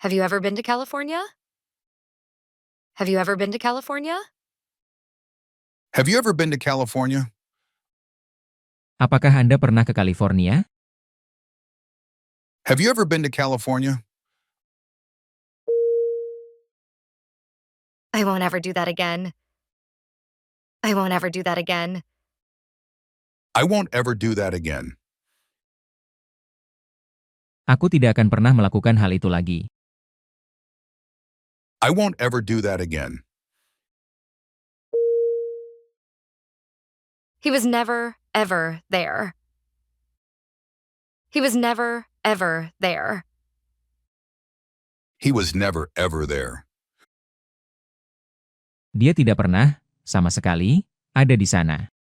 Have you ever been to California? Have you ever been to California? Have you ever been to California? Apakah Anda pernah ke California? Have you ever been to California? I won't ever do that again. I won't ever do that again. I won't ever do that again. Aku tidak akan pernah melakukan hal itu lagi. I won't ever do that again. He was never, ever there. He was never, ever there. He was never ever there. Dia tidak pernah, sama sekali, ada di sana.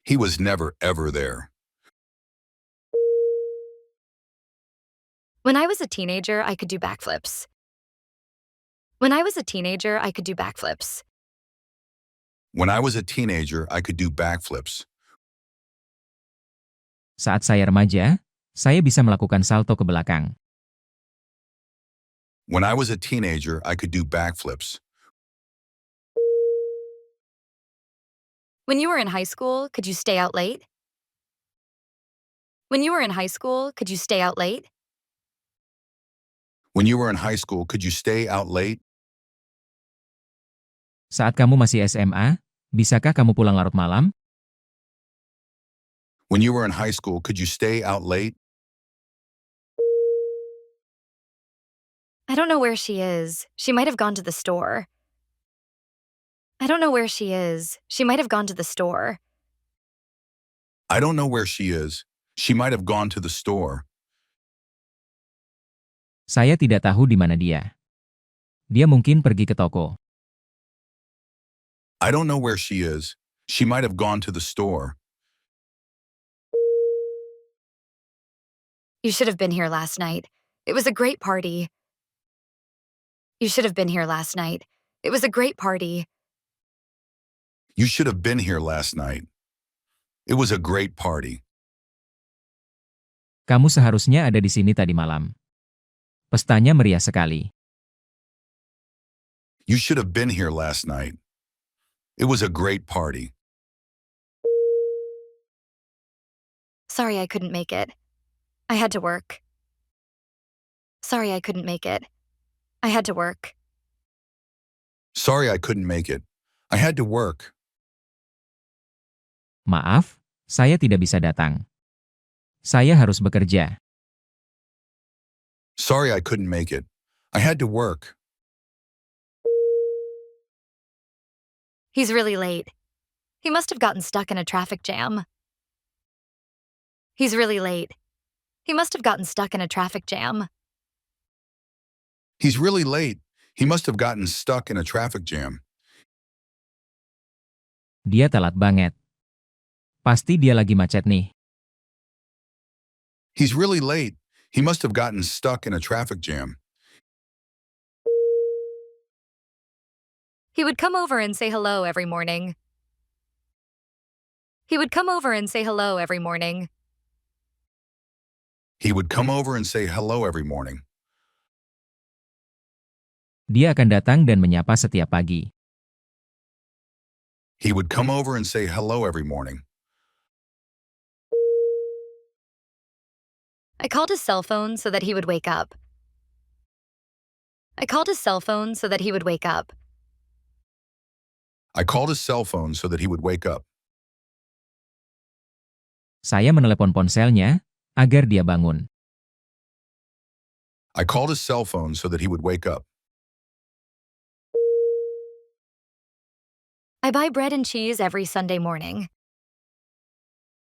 He was never ever there. When I was a teenager, I could do backflips. When I was a teenager, I could do backflips. When I was a teenager, I could do backflips. Saat saya remaja, saya bisa melakukan salto ke belakang. When I was a teenager, I could do backflips. When you were in high school, could you stay out late? When you were in high school, could you stay out late? When you were in high school, could you stay out late? Saat kamu masih SMA, bisakah kamu pulang larut malam? When you were in high school, could you stay out late? I don't know where she is. She might have gone to the store. I don't know where she is. She might have gone to the store. I don't know where she is. She might have gone to the store. Saya tidak tahu di mana dia. Dia mungkin pergi ke toko. I don't know where she is. She might have gone to the store. You should have been here last night. It was a great party. You should have been here last night. It was a great party. You should have been here last night. It was a great party. Kamu seharusnya ada di sini tadi malam. Pestanya meriah sekali. You should have been here last night. It was a great party. Sorry I couldn't make it. I had to work. Sorry I couldn't make it. I had to work. Sorry I couldn't make it. I had to work. Maaf, saya tidak bisa datang. Saya harus bekerja. Sorry I couldn't make it. I had to work. He's really late. He must have gotten stuck in a traffic jam. He's really late. He must have gotten stuck in a traffic jam. He's really late. He must have gotten stuck in a traffic jam. Dia telat banget. Pasti dia lagi macet nih. He's really late. He must have gotten stuck in a traffic jam. He would come over and say hello every morning. He would come over and say hello every morning. He would come over and say hello every morning. Dia akan datang dan menyapa setiap pagi. He would come over and say hello every morning. I called his cell phone so that he would wake up. I called his cell phone so that he would wake up. I called his cell phone so that he would wake up. Saya menelepon ponselnya, agar dia bangun. I called his cell phone so that he would wake up. I buy bread and cheese every Sunday morning.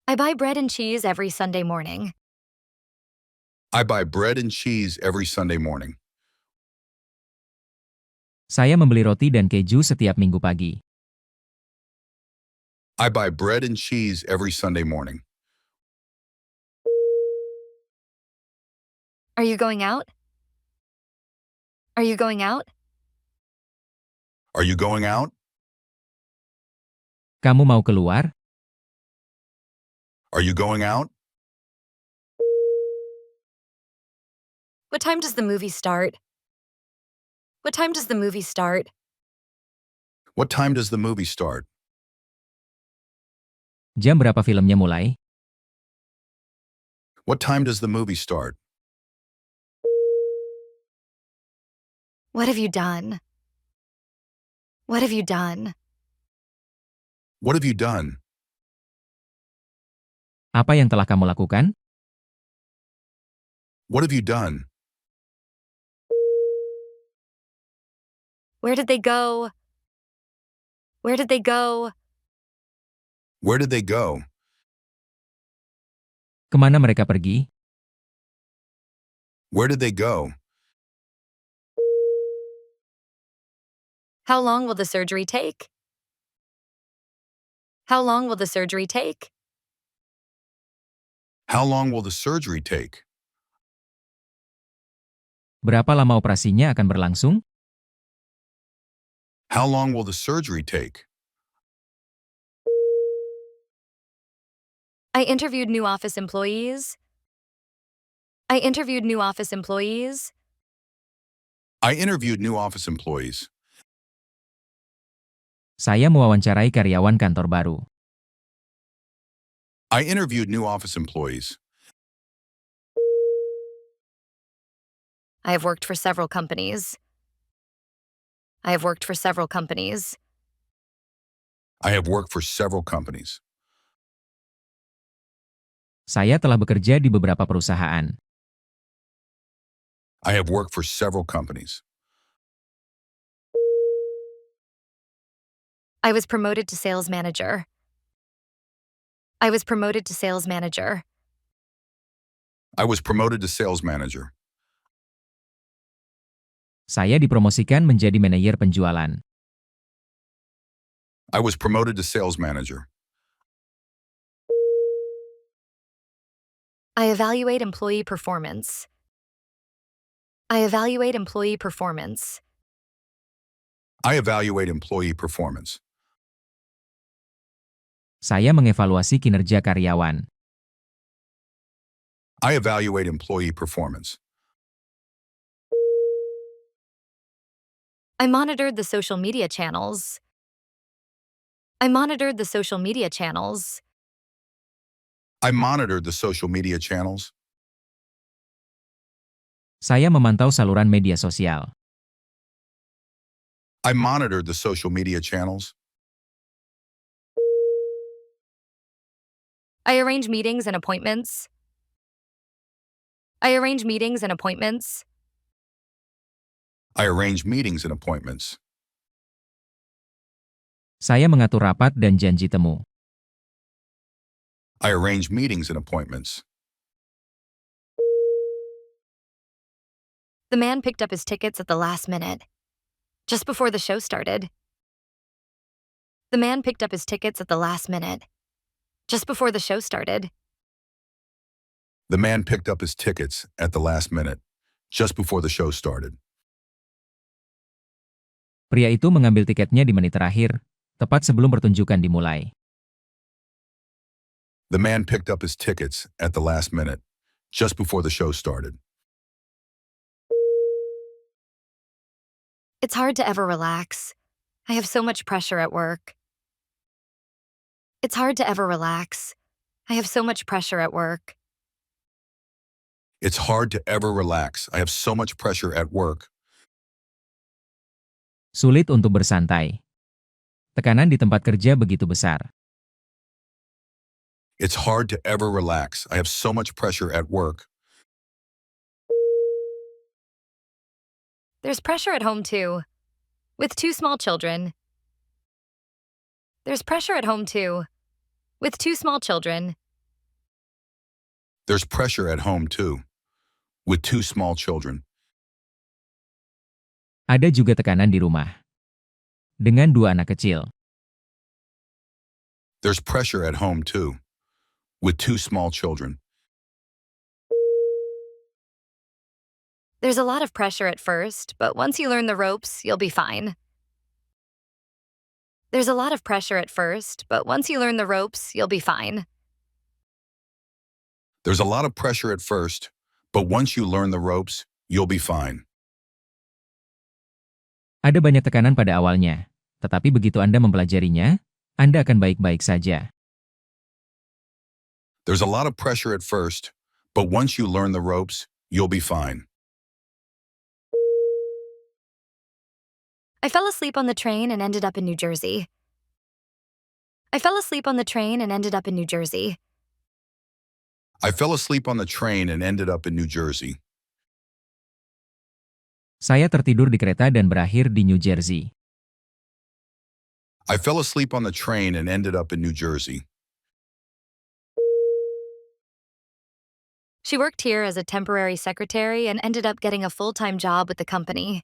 I buy bread and cheese every Sunday morning. I buy bread and cheese every Sunday morning. Saya membeli roti dan keju setiap minggu pagi. I buy bread and cheese every Sunday morning. Are you going out? Are you going out? Are you going out? Kamu mau keluar? Are you going out? What time does the movie start? What time does the movie start? What time does the movie start? Jam berapa filmnya mulai? What time does the movie start? What have you done? What have you done? What have you done? Apa yang telah kamu lakukan? What have you done? Where did they go? Where did they go? Where did they go? Kemana mereka pergi? Where did they go? How long will the surgery take? How long will the surgery take? How long will the surgery take? Berapa lama operasinya akan berlangsung? How long will the surgery take? I interviewed new office employees. I interviewed new office employees. I interviewed new office employees. Saya mewawancarai karyawan kantor baru. I interviewed new office employees. I have worked for several companies. I have worked for several companies. I have worked for several companies. Saya telah bekerja di beberapa perusahaan. I have worked for several companies. I was promoted to sales manager. I was promoted to sales manager. I was promoted to sales manager. Saya dipromosikan menjadi manajer penjualan. I was promoted to sales manager. I evaluate employee performance. I evaluate employee performance. I evaluate employee performance. Saya mengevaluasi kinerja karyawan. I evaluate employee performance. I monitored the social media channels. I monitored the social media channels. I monitored the social media channels. Saya memantau saluran media sosial. I monitored the social media channels. I arrange meetings and appointments. I arrange meetings and appointments. I arrange meetings and appointments. Saya mengatur rapat dan janji temu. I arrange meetings and appointments. The man picked up his tickets at the last minute, just before the show started. The man picked up his tickets at the last minute, just before the show started. The man picked up his tickets at the last minute, just before the show started. Pria itu mengambil tiketnya di menit terakhir, tepat sebelum pertunjukan dimulai. The man picked up his tickets at the last minute, just before the show started. It's hard to ever relax. I have so much pressure at work. It's hard to ever relax. I have so much pressure at work. It's hard to ever relax. I have so much pressure at work. Sulit untuk bersantai. Tekanan di tempat kerja begitu besar. It's hard to ever relax. I have so much pressure at work. There's pressure at home too, with two small children. There's pressure at home too, with two small children. There's pressure at home too, with two small children. Ada juga tekanan di rumah. Dengan dua anak kecil. There's pressure at home too, with two small children. There's a lot of pressure at first, but once you learn the ropes, you'll be fine. There's a lot of pressure at first, but once you learn the ropes, you'll be fine. There's a lot of pressure at first, but once you learn the ropes, You'll be fine. Ada banyak tekanan pada awalnya, tetapi begitu Anda mempelajarinya, Anda akan baik-baik saja. There's a lot of pressure at first, but once you learn the ropes, you'll be fine. I fell asleep on the train and ended up in New Jersey. I fell asleep on the train and ended up in New Jersey. I fell asleep on the train and ended up in New Jersey. Saya tertidur di kereta dan berakhir di New Jersey. I fell asleep on the train and ended up in New Jersey. She worked here as a temporary secretary and ended up getting a full-time job with the company.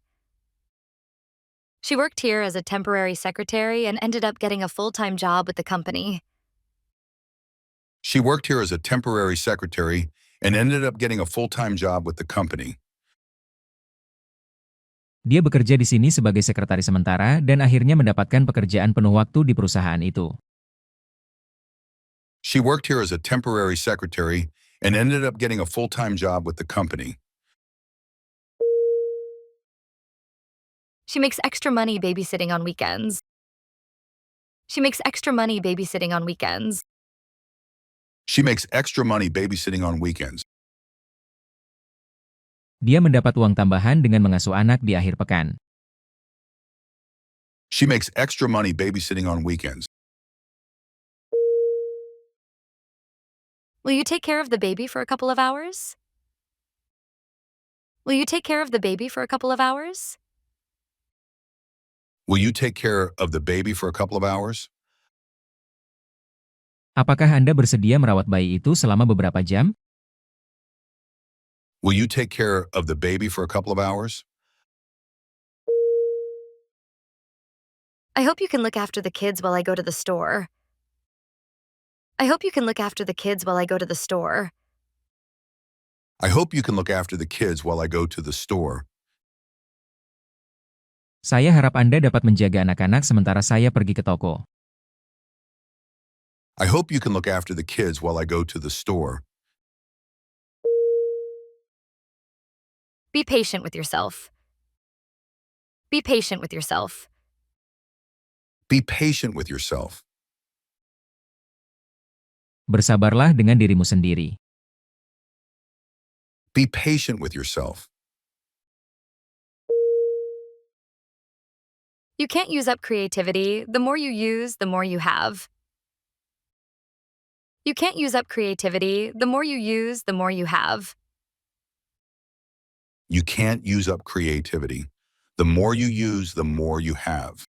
She worked here as a temporary secretary and ended up getting a full-time job with the company. She worked here as a temporary secretary and ended up getting a full-time job with the company. Dia bekerja di sini sebagai sekretaris sementara dan akhirnya mendapatkan pekerjaan penuh waktu di perusahaan itu. She worked here as a temporary secretary and ended up getting a full-time job with the company. She makes extra money babysitting on weekends. She makes extra money babysitting on weekends. She makes extra money babysitting on weekends. Dia mendapat uang tambahan dengan mengasuh anak di akhir pekan. She makes extra money babysitting on weekends. Will you take care of the baby for a couple of hours? Will you take care of the baby for a couple of hours? Will you take care of the baby for a couple of hours? Apakah Anda bersedia merawat bayi itu selama beberapa jam? Will you take care of the baby for a couple of hours? I hope you can look after the kids while I go to the store. I hope you can look after the kids while I go to the store. I hope you can look after the kids while I go to the store. Saya harap Anda dapat menjaga anak-anak sementara saya pergi ke toko. I hope you can look after the kids while I go to the store. Be patient with yourself. Be patient with yourself. Be patient with yourself. Bersabarlah dengan dirimu sendiri. Be patient with yourself. You can't use up creativity. The more you use, the more you have. You can't use up creativity. The more you use, the more you have. You can't use up creativity. The more you use, the more you have.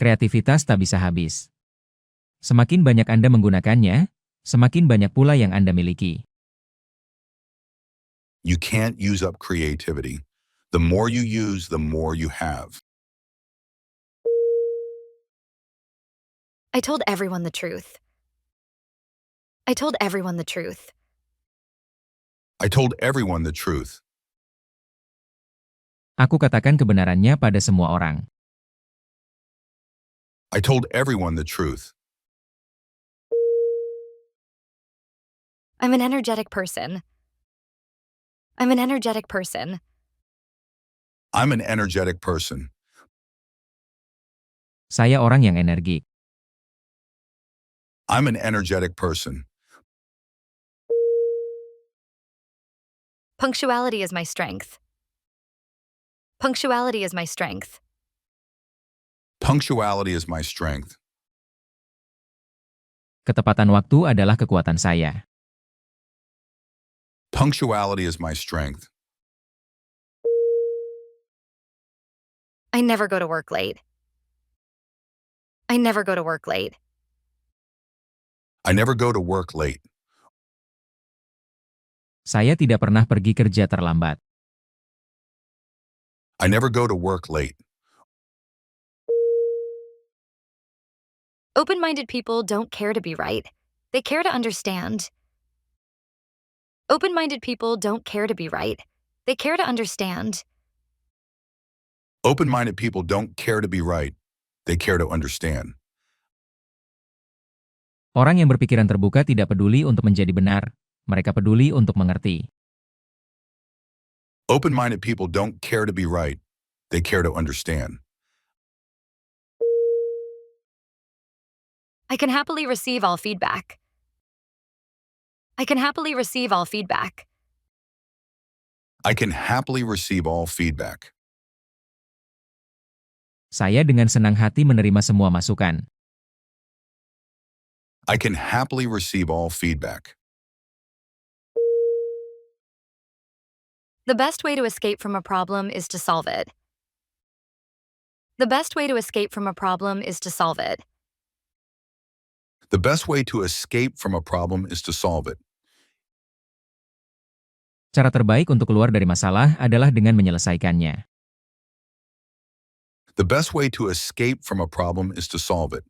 Kreativitas tak bisa habis. Semakin banyak Anda menggunakannya, semakin banyak pula yang Anda miliki. You can't use up creativity. The more you use, the more you have. I told everyone the truth. I told everyone the truth. I told everyone the truth. Aku katakan kebenarannya pada semua orang. I told everyone the truth. I'm an energetic person. I'm an energetic person. I'm an energetic person. Saya orang yang energik. I'm an energetic person. Punctuality is my strength. Punctuality is my strength. Punctuality is my strength. Ketepatan waktu adalah kekuatan saya. Punctuality is my strength. I never go to work late. I never go to work late. I never go to work late. Saya tidak pernah pergi kerja terlambat. I never go to work late. Open-minded people don't care to be right. They care to understand. Open-minded people don't care to be right. They care to understand. Open-minded people don't care to be right. They care to understand. Orang yang berpikiran terbuka tidak peduli untuk menjadi benar, mereka peduli untuk mengerti. Open-minded people don't care to be right. They care to understand. I can happily receive all feedback. I can happily receive all feedback. I can happily receive all feedback. Saya dengan senang hati menerima semua masukan. I can happily receive all feedback. The best way to escape from a problem is to solve it. The best way to escape from a problem is to solve it. The best way to escape from a problem is to solve it. Cara terbaik untuk keluar dari masalah adalah dengan menyelesaikannya. The best way to escape from a problem is to solve it.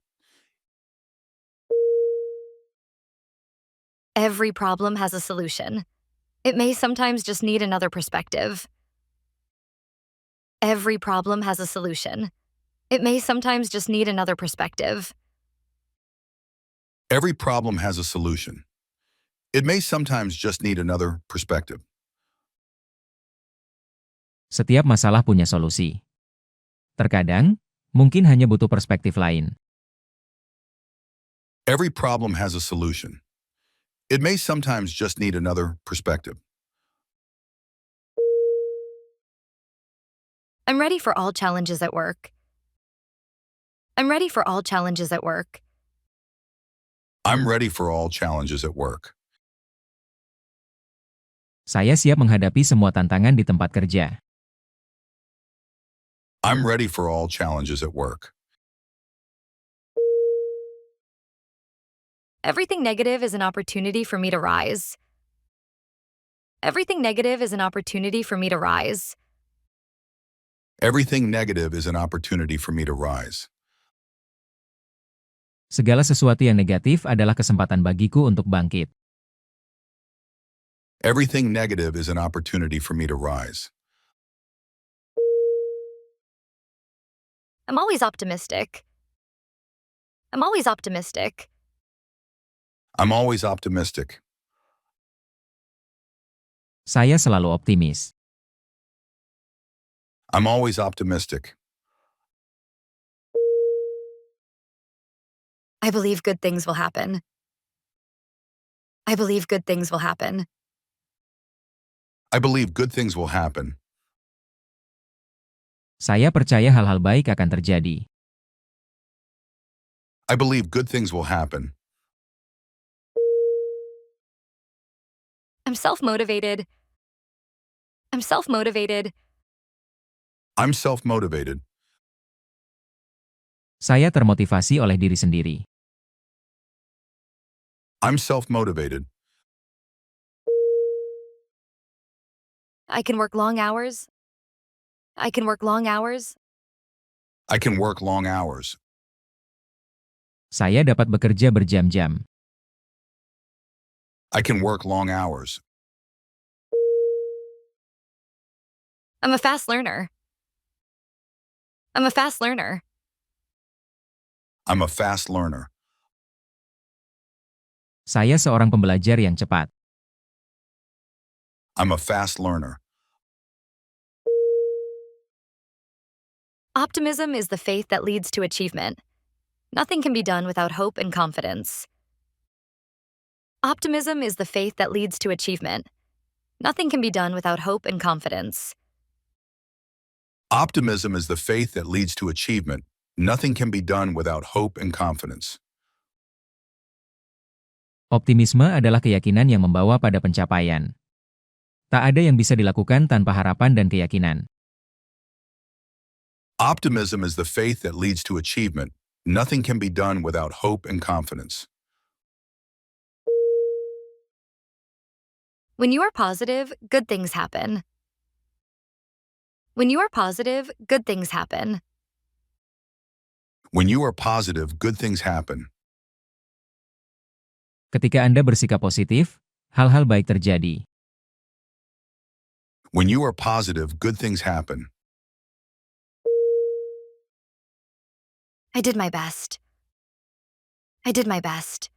Every problem has a solution. It may sometimes just need another perspective. Every problem has a solution. It may sometimes just need another perspective. Every problem has a solution. It may sometimes just need another perspective. Setiap masalah punya solusi. Terkadang, mungkin hanya butuh perspektif lain. Every problem has a solution. It may sometimes just need another perspective. I'm ready for all challenges at work. I'm ready for all challenges at work. I'm ready for all challenges at work. Saya siap menghadapi semua tantangan di tempat kerja. I'm ready for all challenges at work. Everything negative is an opportunity for me to rise. Everything negative is an opportunity for me to rise. Everything negative is an opportunity for me to rise. Segala sesuatu yang negatif adalah kesempatan bagiku untuk bangkit. Everything negative is an opportunity for me to rise. I'm always optimistic. I'm always optimistic. I'm always optimistic. Saya selalu optimis. I'm always optimistic. I believe good things will happen. I believe good things will happen. I believe good things will happen. Saya percaya hal-hal baik akan terjadi. I believe good things will happen. I'm self-motivated. I'm self-motivated. I'm self-motivated. Saya termotivasi oleh diri sendiri. I'm self-motivated. I can work long hours. I can work long hours. I can work long hours. Saya dapat bekerja berjam-jam. I can work long hours. I'm a fast learner. I'm a fast learner. I'm a fast learner. Saya seorang pembelajar yang cepat. I'm a fast learner. Optimism is the faith that leads to achievement. Nothing can be done without hope and confidence. Optimism is the faith that leads to achievement. Nothing can be done without hope and confidence. Optimism is the faith that leads to achievement. Nothing can be done without hope and confidence. Optimisme adalah keyakinan yang membawa pada pencapaian. Tak ada yang bisa dilakukan tanpa harapan dan keyakinan. Optimism is the faith that leads to achievement. Nothing can be done without hope and confidence. When you are positive, good things happen. When you are positive, good things happen. When you are positive, good things happen. Ketika Anda bersikap positif, hal-hal baik terjadi. When you are positive, good things happen. I did my best. I did my best.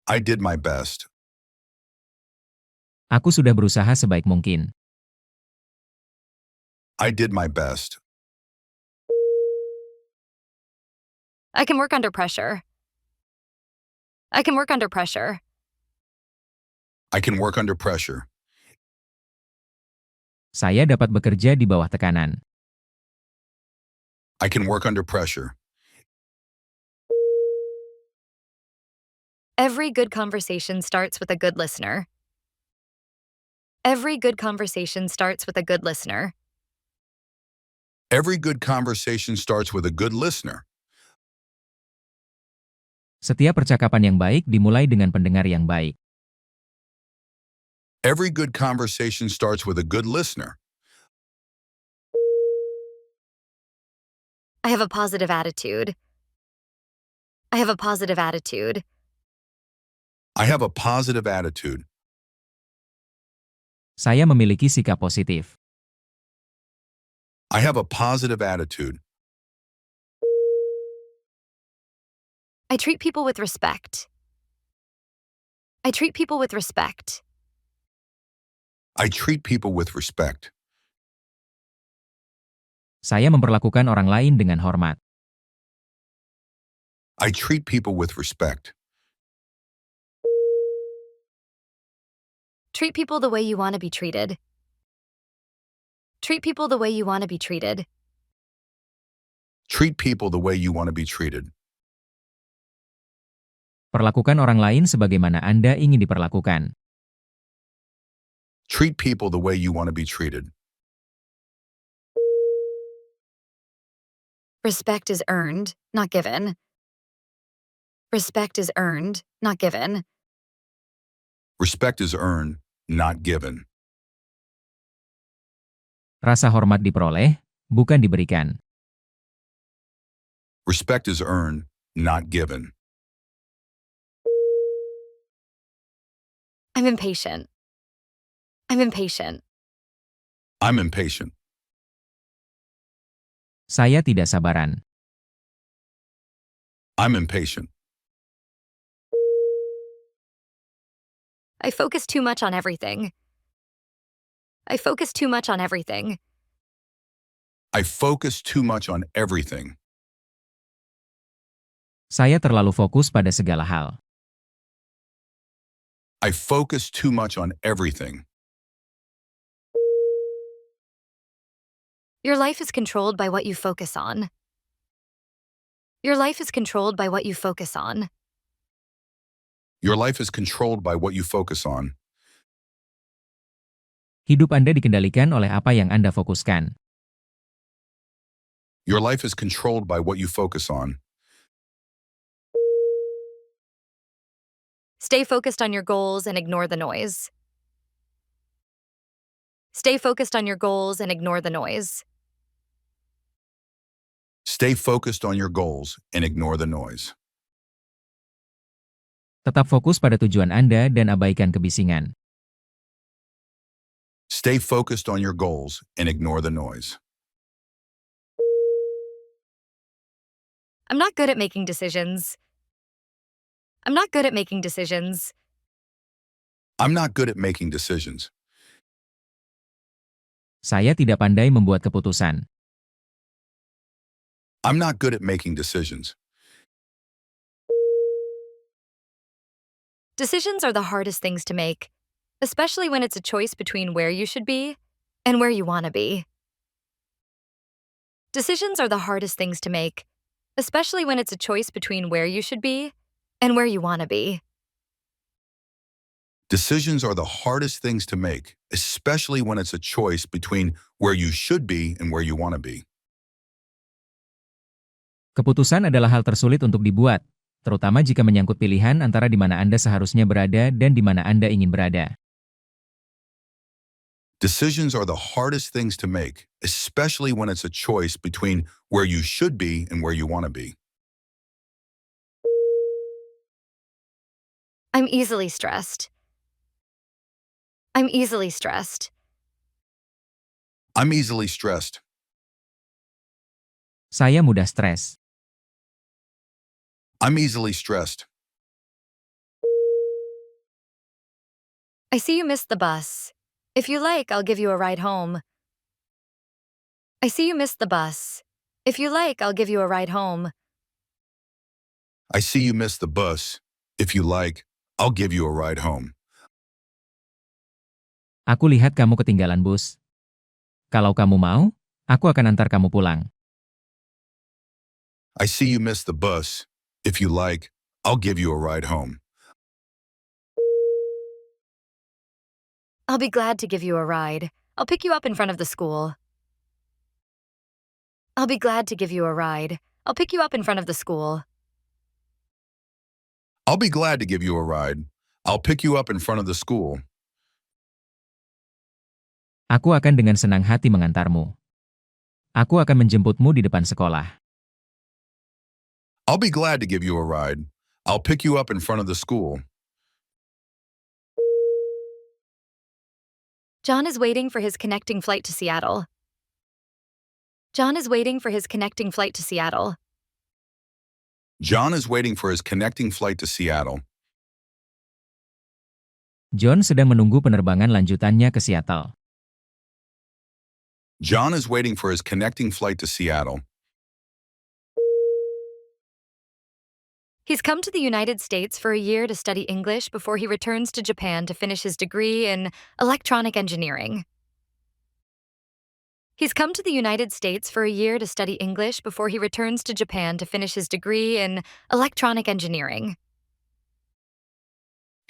I did my best. Aku sudah berusaha sebaik mungkin. I did my best. I can work under pressure. I can work under pressure. I can work under pressure. Saya dapat bekerja di bawah tekanan. I can work under pressure. Every good conversation starts with a good listener. Every good conversation starts with a good listener. Every good conversation starts with a good listener. Setiap percakapan yang baik dimulai dengan pendengar yang baik. Every good conversation starts with a good listener. I have a positive attitude. I have a positive attitude. I have a positive attitude. Saya memiliki sikap positif. I have a positive attitude. I treat people with respect. I treat people with respect. I treat people with respect. Saya memperlakukan orang lain dengan hormat. I treat people with respect. Treat people the way you want to be treated. Treat people the way you want to be treated. Treat people the way you want to be treated. Perlakukan orang lain sebagaimana Anda ingin diperlakukan. Treat people the way you want to be treated. Respect is earned, not given. Respect is earned, not given. Respect is earned, not given. Rasa hormat diperoleh, bukan diberikan. Respect is earned, not given. I'm impatient. I'm impatient. I'm impatient. Saya tidak sabaran. I'm impatient. I focus too much on everything. I focus too much on everything. I focus too much on everything. Saya terlalu fokus pada segala hal. I focus too much on everything. Your life is controlled by what you focus on. Your life is controlled by what you focus on. Your life is controlled by what you focus on. Hidup Anda dikendalikan oleh apa yang Anda fokuskan. Your life is controlled by what you focus on. Stay focused on your goals and ignore the noise. Stay focused on your goals and ignore the noise. Stay focused on your goals and ignore the noise. Tetap fokus pada tujuan Anda dan abaikan kebisingan. Stay focused on your goals and ignore the noise. I'm not good at making decisions. I'm not good at making decisions. I'm not good at making decisions. Saya tidak pandai membuat keputusan. I'm not good at making decisions. Decisions are the hardest things to make, especially when it's a choice between where you should be and where you want to be. Decisions are the hardest things to make, especially when it's a choice between where you should be and where you want to be. Decisions are the hardest things to make, especially when it's a choice between where you should be and where you want to be. Keputusan adalah hal tersulit untuk dibuat, terutama jika menyangkut pilihan antara di mana Anda seharusnya berada dan di mana Anda ingin berada. Decisions are the hardest things to make, especially when it's a choice between where you should be and where you want to be. I'm easily stressed. I'm easily stressed. I'm easily stressed. Saya mudah stres. I'm easily stressed. I see you missed the bus. If you like, I'll give you a ride home. I see you missed the bus. If you like, I'll give you a ride home. I see you missed the bus. If you like, I'll give you a ride home. Aku lihat kamu ketinggalan bus. Kalau kamu mau, aku akan antar kamu pulang. I see you missed the bus. If you like, I'll give you a ride home. I'll be glad to give you a ride. I'll pick you up in front of the school. I'll be glad to give you a ride. I'll pick you up in front of the school. I'll be glad to give you a ride. I'll pick you up in front of the school. Aku akan dengan senang hati mengantarmu. Aku akan menjemputmu di depan sekolah. I'll be glad to give you a ride. I'll pick you up in front of the school. John is waiting for his connecting flight to Seattle. John is waiting for his connecting flight to Seattle. John is waiting for his connecting flight to Seattle. John sedang menunggu penerbangan lanjutannya ke Seattle. John is waiting for his connecting flight to Seattle. He's come to the United States for a year to study English before he returns to Japan to finish his degree in electronic engineering. He's come to the United States for a year to study English before he returns to Japan to finish his degree in electronic engineering.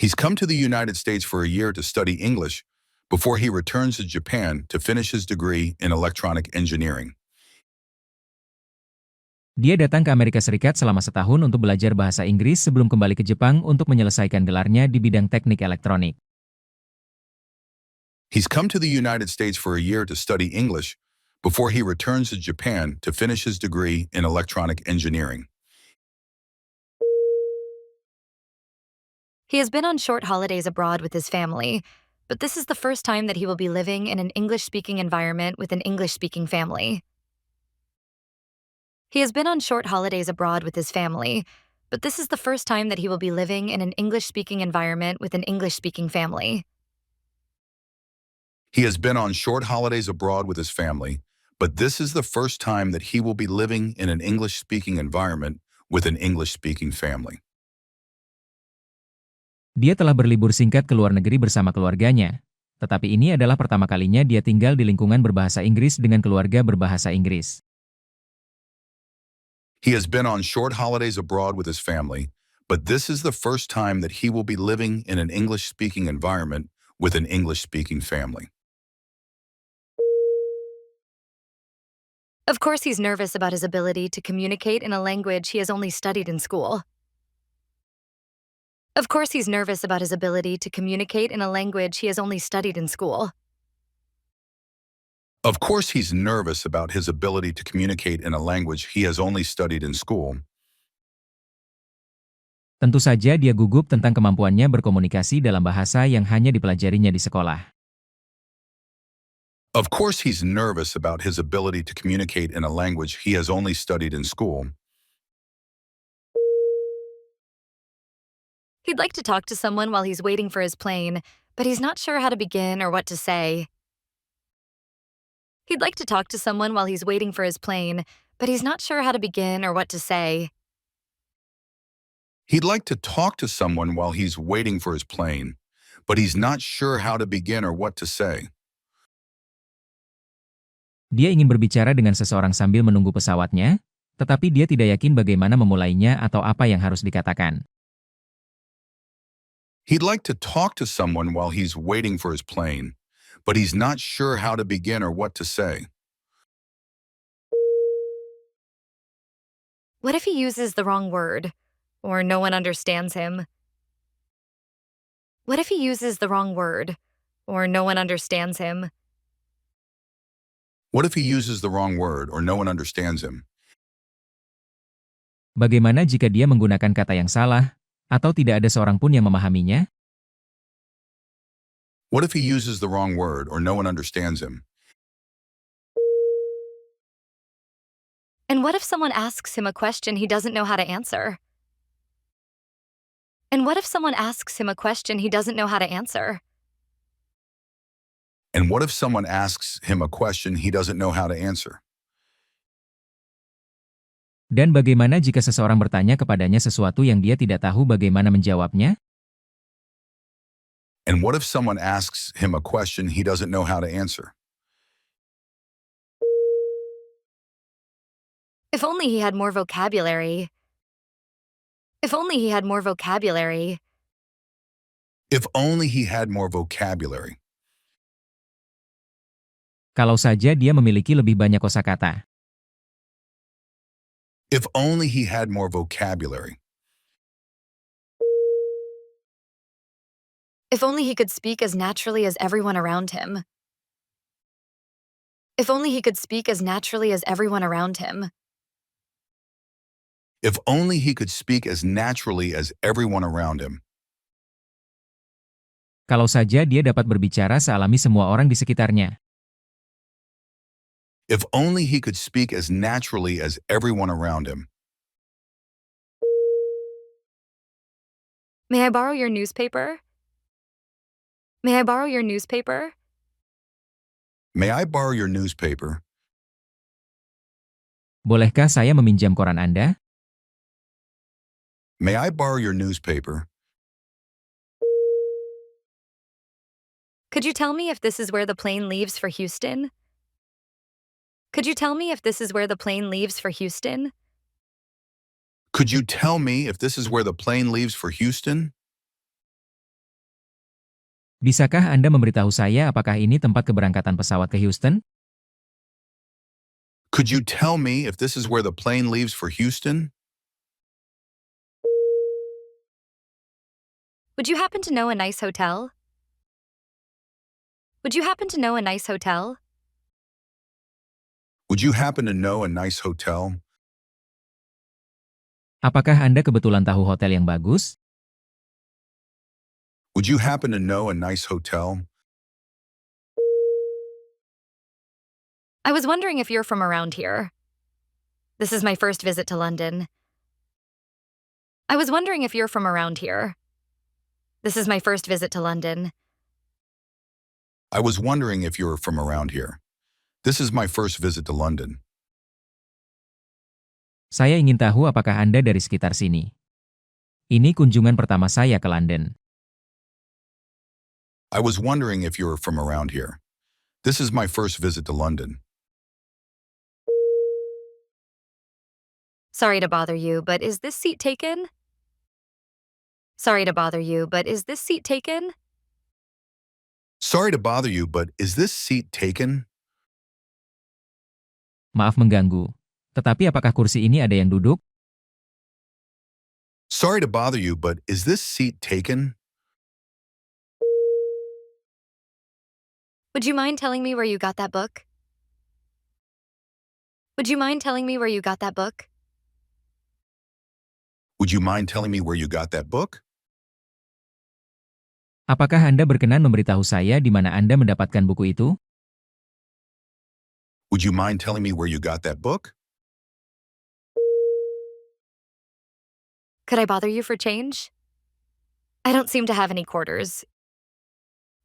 He's come to the United States for a year to study English before he returns to Japan to finish his degree in electronic engineering. Dia datang ke Amerika Serikat selama setahun untuk belajar bahasa Inggris sebelum kembali ke Jepang untuk menyelesaikan gelarnya di bidang teknik elektronik. He's come to the United States for a year to study English before he returns to Japan to finish his degree in electronic engineering. He has been on short holidays abroad with his family, but this is the first time that he will be living in an English-speaking environment with an English-speaking family. He has been on short holidays abroad with his family, but this is the first time that he will be living in an English-speaking environment with an English-speaking family. He has been on short holidays abroad with his family, but this is the first time that he will be living in an English-speaking environment with an English-speaking family. Dia telah berlibur singkat ke luar negeri bersama keluarganya, tetapi ini adalah pertama kalinya dia tinggal di lingkungan berbahasa Inggris dengan keluarga berbahasa Inggris. He has been on short holidays abroad with his family, but this is the first time that he will be living in an English-speaking environment with an English-speaking family. Of course, he's nervous about his ability to communicate in a language he has only studied in school. Of course, he's nervous about his ability to communicate in a language he has only studied in school. Of course, he's nervous about his ability to communicate in a language he has only studied in school. Tentu saja dia gugup tentang kemampuannya berkomunikasi dalam bahasa yang hanya dipelajarinya di sekolah. Of course, he's nervous about his ability to communicate in a language he has only studied in school. He'd like to talk to someone while he's waiting for his plane, but he's not sure how to begin or what to say. He'd like to talk to someone while he's waiting for his plane, but he's not sure how to begin or what to say. He'd like to talk to someone while he's waiting for his plane, but he's not sure how to begin or what to say. Dia ingin berbicara dengan seseorang sambil menunggu pesawatnya, tetapi dia tidak yakin bagaimana memulainya atau apa yang harus dikatakan. He'd like to talk to someone while he's waiting for his plane, but he's not sure how to begin or what to say. What if he uses the wrong word, or no one understands him? What if he uses the wrong word, or no one understands him? What if he uses the wrong word or no one understands him? Bagaimana jika dia menggunakan kata yang salah, atau tidak ada seorang pun yang memahaminya? What if he uses the wrong word or no one understands him? And what if someone asks him a question he doesn't know how to answer? And what if someone asks him a question he doesn't know how to answer? And what if someone asks him a question he doesn't know how to answer? Dan bagaimana jika seseorang bertanya kepadanya sesuatu yang dia tidak tahu bagaimana menjawabnya? And what if someone asks him a question he doesn't know how to answer? If only he had more vocabulary. If only he had more vocabulary. If only he had more vocabulary. Kalau saja dia memiliki lebih banyak kosakata. If only he had more vocabulary. If only he could speak as naturally as everyone around him. If only he could speak as naturally as everyone around him. If only he could speak as naturally as everyone around him. Kalau saja dia dapat berbicara sealami semua orang di sekitarnya. If only he could speak as naturally as everyone around him. May I borrow your newspaper? May I borrow your newspaper? May I borrow your newspaper? Bolehkah saya meminjam koran Anda? May I borrow your newspaper? Could you tell me if this is where the plane leaves for Houston? Could you tell me if this is where the plane leaves for Houston? Could you tell me if this is where the plane leaves for Houston? Bisakah Anda memberitahu saya apakah ini tempat keberangkatan pesawat ke Houston? Could you tell me if this is where the plane leaves for Houston? Would you happen to know a nice hotel? Would you happen to know a nice hotel? Would you happen to know a nice hotel? Apakah Anda kebetulan tahu hotel yang bagus? Would you happen to know a nice hotel? I was wondering if you're from around here. This is my first visit to London. I was wondering if you're from around here. This is my first visit to London. I was wondering if you were from around here. This is my first visit to London. Saya ingin tahu apakah Anda dari sekitar sini. Ini kunjungan pertama saya ke London. I was wondering if you were from around here. This is my first visit to London. Sorry to bother you, but is this seat taken? Sorry to bother you, but is this seat taken? Sorry to bother you, but is this seat taken? Maaf mengganggu. Tetapi apakah kursi ini ada yang duduk? Sorry to bother you, but is this seat taken? Would you mind telling me where you got that book? Would you mind telling me where you got that book? Would you mind telling me where you got that book? Apakah Anda berkenan memberitahu saya di mana Anda mendapatkan buku itu? Would you mind telling me where you got that book? Could I bother you for change? I don't seem to have any quarters.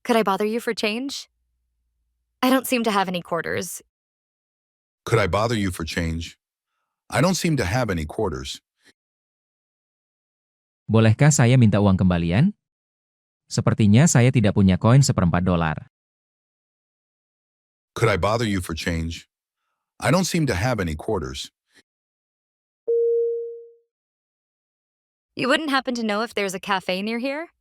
Could I bother you for change? I don't seem to have any quarters. Could I bother you for change? I don't seem to have any quarters. Bolehkah saya minta uang kembalian? Sepertinya saya tidak punya koin $1/4. Could I bother you for change? I don't seem to have any quarters. You wouldn't happen to know if there's a cafe near here?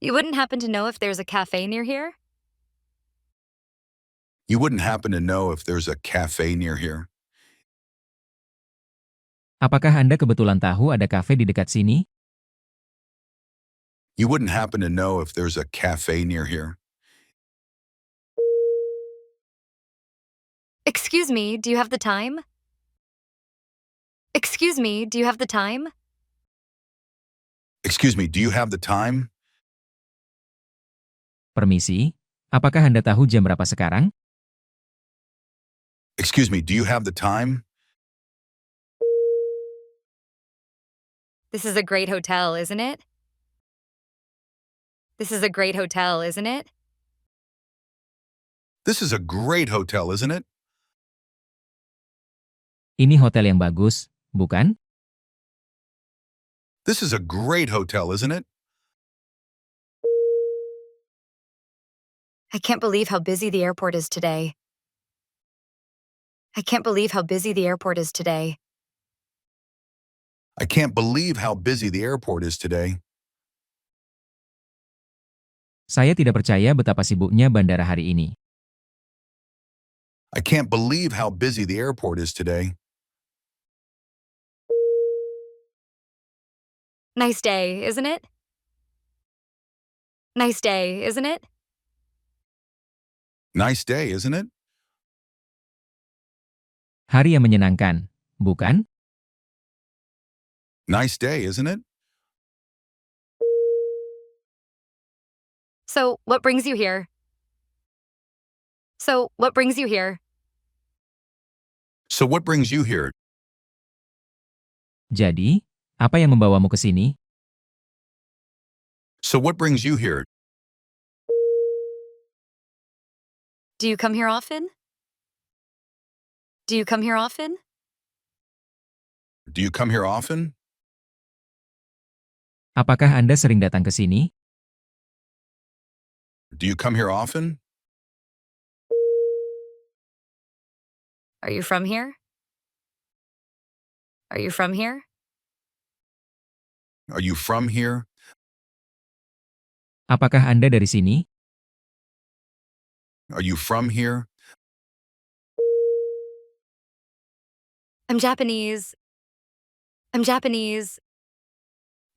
You wouldn't happen to know if there's a cafe near here? You wouldn't happen to know if there's a cafe near here? Apakah Anda kebetulan tahu ada kafe di dekat sini? You wouldn't happen to know if there's a cafe near here? Excuse me, do you have the time? Excuse me, do you have the time? Excuse me, do you have the time? Permisi, apakah Anda tahu jam berapa sekarang? Excuse me, do you have the time? This is a great hotel, isn't it? This is a great hotel, isn't it? This is a great hotel, isn't it? Ini hotel yang bagus, bukan? This is a great hotel, isn't it? I can't believe how busy the airport is today. I can't believe how busy the airport is today. I can't believe how busy the airport is today. Saya tidak percaya betapa sibuknya bandara hari ini. I can't believe how busy the airport is today. Nice day, isn't it? Nice day, isn't it? Nice day, isn't it? Hari yang menyenangkan, bukan? Nice day, isn't it? So, what brings you here? So, what brings you here? So what brings you here? Jadi, apa yang membawamu ke sini? So what brings you here? Do you come here often? Do you come here often? Do you come here often? Apakah Anda sering datang ke sini? Do you come here often? Are you from here? Are you from here? Are you from here? Apakah Anda dari sini? Are you from here? I'm Japanese. I'm Japanese.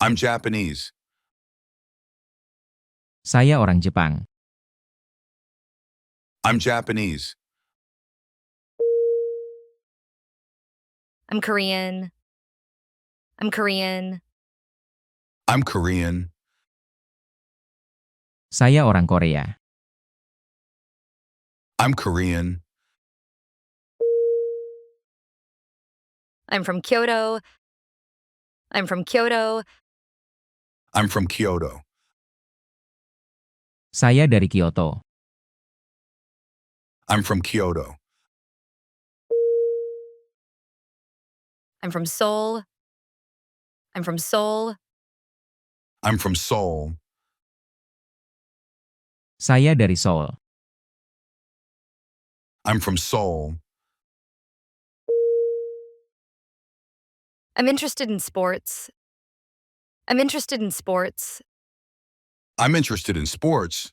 I'm Japanese. Saya orang Jepang. I'm Japanese. I'm Korean. I'm Korean. I'm Korean. Saya orang Korea. I'm Korean. I'm from Kyoto. I'm from Kyoto. I'm from Kyoto. Saya dari Kyoto. I'm from Kyoto. I'm from Seoul. I'm from Seoul. I'm from Seoul. Saya dari Seoul. I'm from Seoul. I'm interested in sports. I'm interested in sports. I'm interested in sports.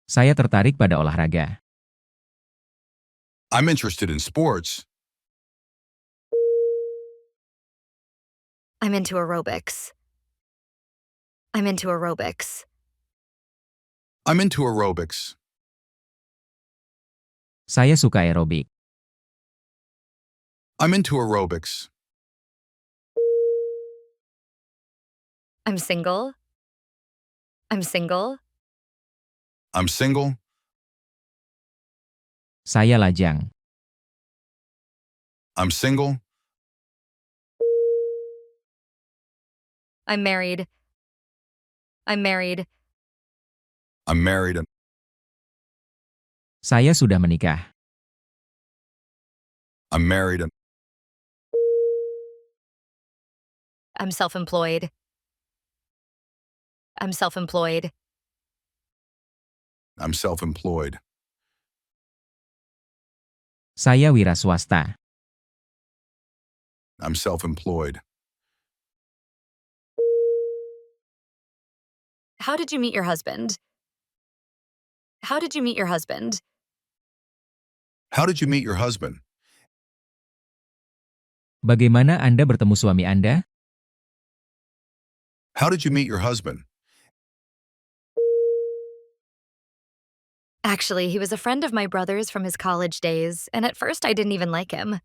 Saya tertarik pada olahraga. I'm interested in sports. I'm into aerobics. I'm into aerobics. I'm into aerobics. Saya suka aerobik. I'm into aerobics. I'm single. I'm single. I'm single. Saya lajang. I'm single. I'm married. I'm married. I'm married. Saya sudah menikah. I'm married. I'm self-employed. I'm self-employed. I'm self-employed. Saya wira swasta. I'm self-employed. How did you meet your husband? How did you meet your husband? How did you meet your husband? Bagaimana Anda bertemu suami Anda? How did you meet your husband? Actually, he was a friend of my brother's from his college days, and at first I didn't even like him.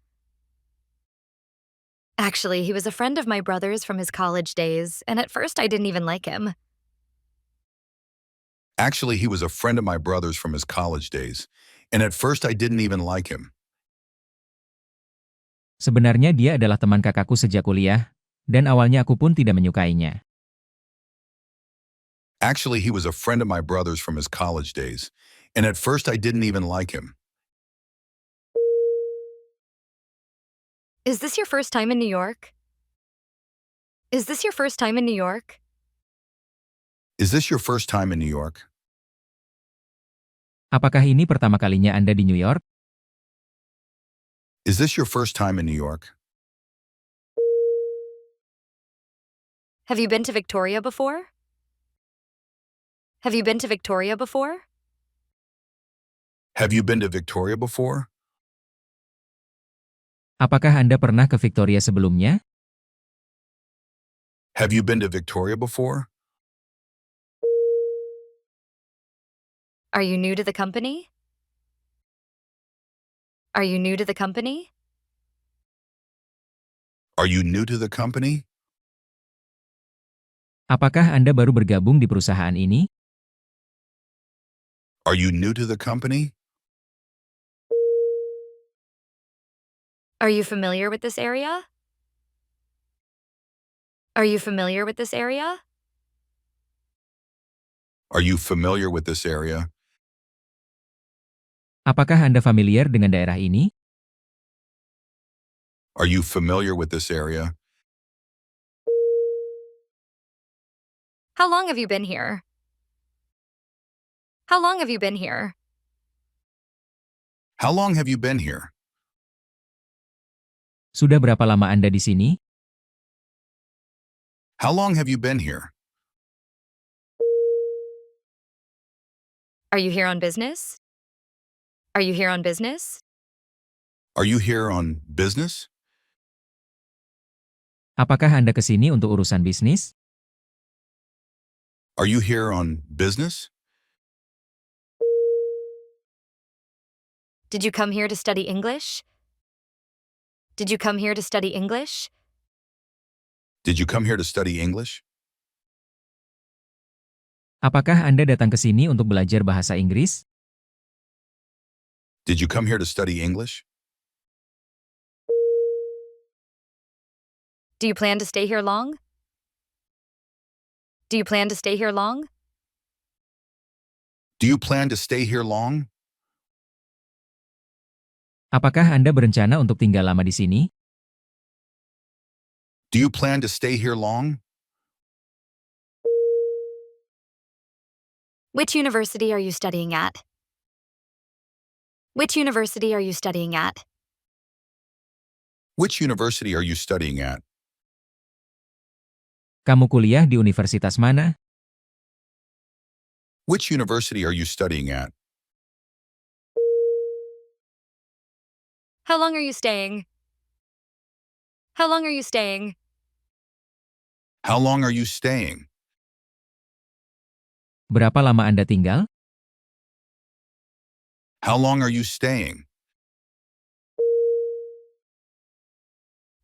Actually, he was a friend of my brother's from his college days, and at first I didn't even like him. Actually, he was a friend of my brother's from his college days, and at first I didn't even like him. Sebenarnya dia adalah teman kakakku sejak kuliah, dan awalnya aku pun tidak menyukainya. Actually, he was a friend of my brother's from his college days, and at first I didn't even like him. Is this your first time in New York? Is this your first time in New York? Is this your first time in New York? Apakah ini pertama kalinya Anda di New York? Is this your first time in New York? Have you been to Victoria before? Have you been to Victoria before? Have you been to Victoria before? Apakah Anda pernah ke Victoria sebelumnya? Have you been to Victoria before? Are you new to the company? Are you new to the company? Are you new to the company? Apakah Anda baru bergabung di perusahaan ini? Are you new to the company? Are you familiar with this area? Are you familiar with this area? Are you familiar with this area? Apakah Anda familiar dengan daerah ini? Are you familiar with this area? How long have you been here? How long have you been here? How long have you been here? Sudah berapa lama Anda di sini? How long have you been here? Are you here on business? Are you here on business? Are you here on business? Apakah Anda ke sini untuk urusan bisnis? Are you here on business? Did you come here to study English? Did you come here to study English? Did you come here to study English? Apakah Anda datang ke sini untuk belajar bahasa Inggris? Did you come here to study English? Do you plan to stay here long? Do you plan to stay here long? Do you plan to stay here long? Apakah Anda berencana untuk tinggal lama di sini? Do you plan to stay here long? Which university are you studying at? Which university are you studying at? Which university are you studying at? Kamu kuliah di universitas mana? Which university are you studying at? How long are you staying? How long are you staying? How long are you staying? Berapa lama Anda tinggal? How long are you staying?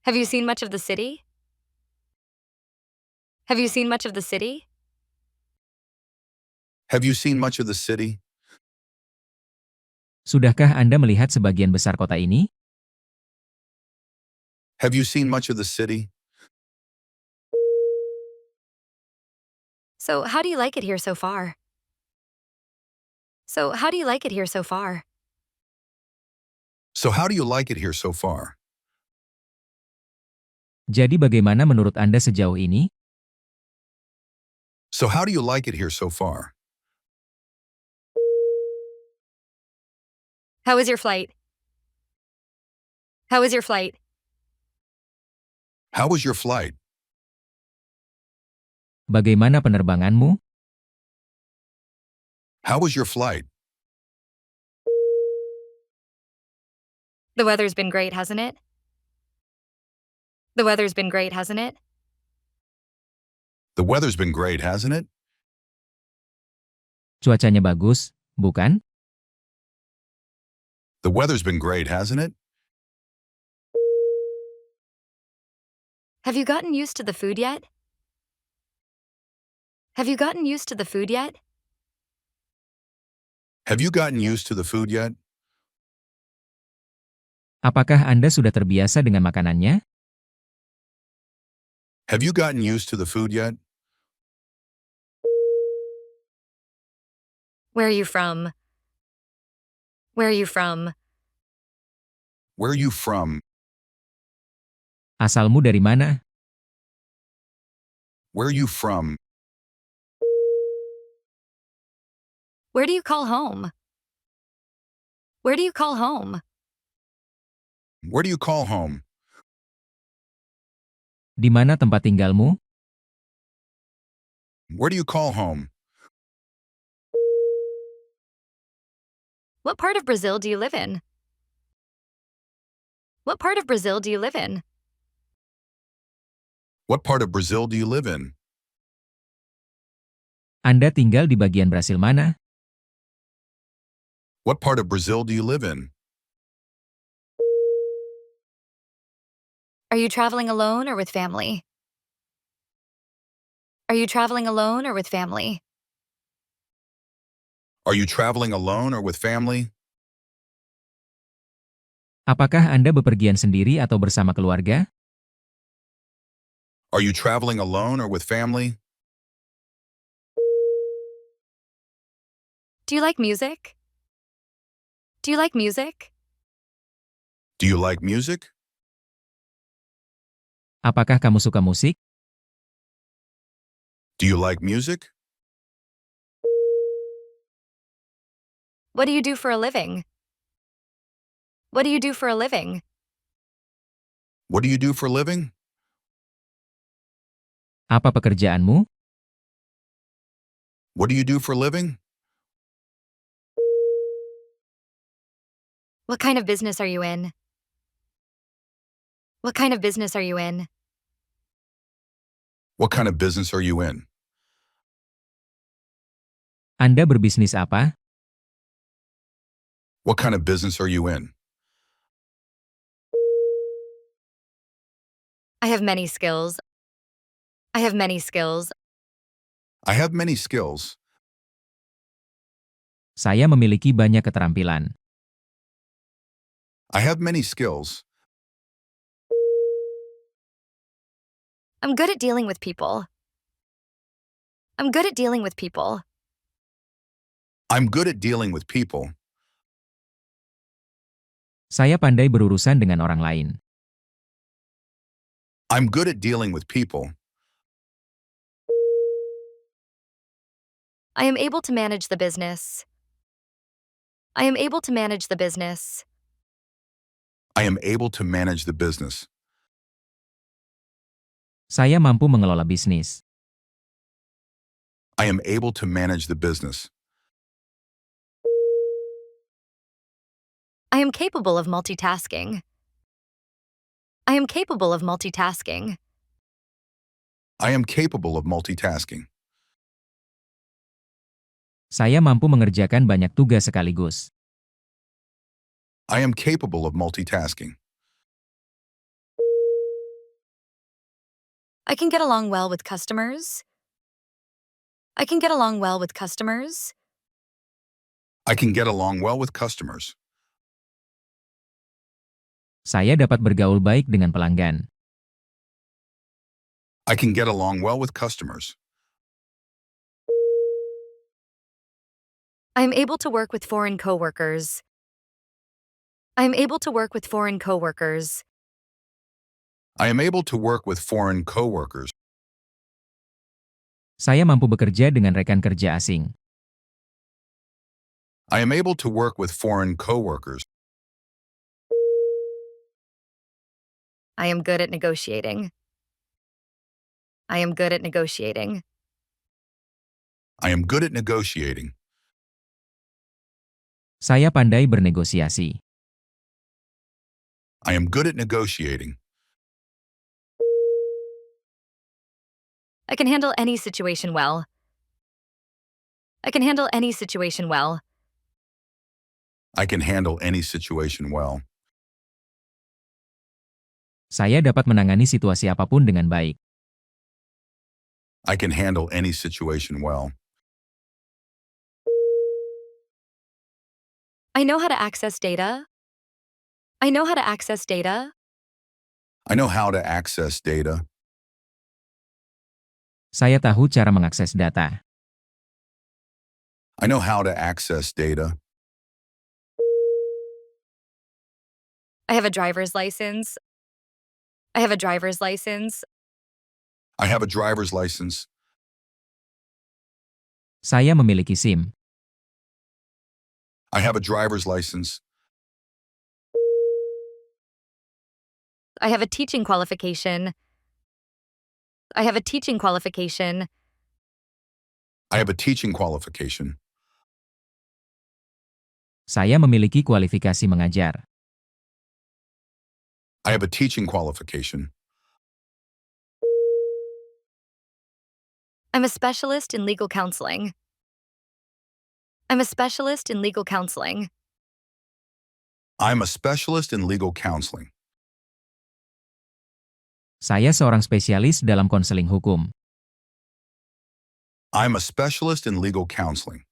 Have you seen much of the city? Have you seen much of the city? Have you seen much of the city? Sudahkah Anda melihat sebagian besar kota ini? Have you seen much of the city? So, how do you like it here so far? So, how do you like it here so far? So how do you like it here so far? Jadi bagaimana menurut Anda sejauh ini? So how do you like it here so far? How was your flight? How was your flight? How was your flight? Bagaimana penerbanganmu? How was your flight? The weather's been great, hasn't it? The weather's been great, hasn't it? The weather's been great, hasn't it? Cuacanya bagus, bukan? The weather's been great, hasn't it? Have you gotten used to the food yet? Have you gotten used to the food yet? Have you gotten used to the food yet? Apakah Anda sudah terbiasa dengan makanannya? Have you gotten used to the food yet? Where are you from? Where are you from? Where are you from? Asalmu dari mana? Where are you from? Where do you call home? Where do you call home? Where do you call home? Di mana tempat tinggalmu? Where do you call home? What part of Brazil do you live in? What part of Brazil do you live in? What part of Brazil do you live in? Anda tinggal di bagian Brasil mana? What part of Brazil do you live in? Are you traveling alone or with family? Are you traveling alone or with family? Are you traveling alone or with family? Apakah Anda bepergian sendiri atau bersama keluarga? Are you traveling alone or with family? Do you like music? Do you like music? Do you like music? Apakah kamu suka musik? Do you like music? What do you do for a living? What do you do for a living? What do you do for a living? Apa pekerjaanmu? What do you do for a living? What kind of business are you in? What kind of business are you in? What kind of business are you in? Anda berbisnis apa? What kind of business are you in? I have many skills. I have many skills. I have many skills. Saya memiliki banyak keterampilan. I have many skills. I'm good at dealing with people. I'm good at dealing with people. I'm good at dealing with people. Saya pandai berurusan dengan orang lain. I'm good at dealing with people. I am able to manage the business. I am able to manage the business. I am able to manage the business. Saya mampu mengelola bisnis. I am able to manage the business. I am capable of multitasking. I am capable of multitasking. I am capable of multitasking. Saya mampu mengerjakan banyak tugas sekaligus. I am capable of multitasking. I can get along well with customers. I can get along well with customers. I can get along well with customers. Saya dapat bergaul baik dengan pelanggan. I can get along well with customers. I am able to work with foreign coworkers. I am able to work with foreign coworkers. I am able to work with foreign coworkers. Saya mampu bekerja dengan rekan kerja asing. I am able to work with foreign coworkers. I am good at negotiating. I am good at negotiating. I am good at negotiating. Saya pandai bernegosiasi. I am good at negotiating. I can handle any situation well. I can handle any situation well. I can handle any situation well. Saya dapat menangani situasi apapun dengan baik. I can handle any situation well. I know how to access data. I know how to access data. I know how to access data. Saya tahu cara mengakses data. I know how to access data. I have a driver's license. I have a driver's license. I have a driver's license. Saya memiliki SIM. I have a driver's license. I have a teaching qualification. I have a teaching qualification. I have a teaching qualification. Saya memiliki kualifikasi mengajar. I have a teaching qualification. I'm a specialist in legal counseling. I'm a specialist in legal counseling. I'm a specialist in legal counseling. Saya seorang spesialis dalam konseling hukum. I'm a specialist in legal counseling.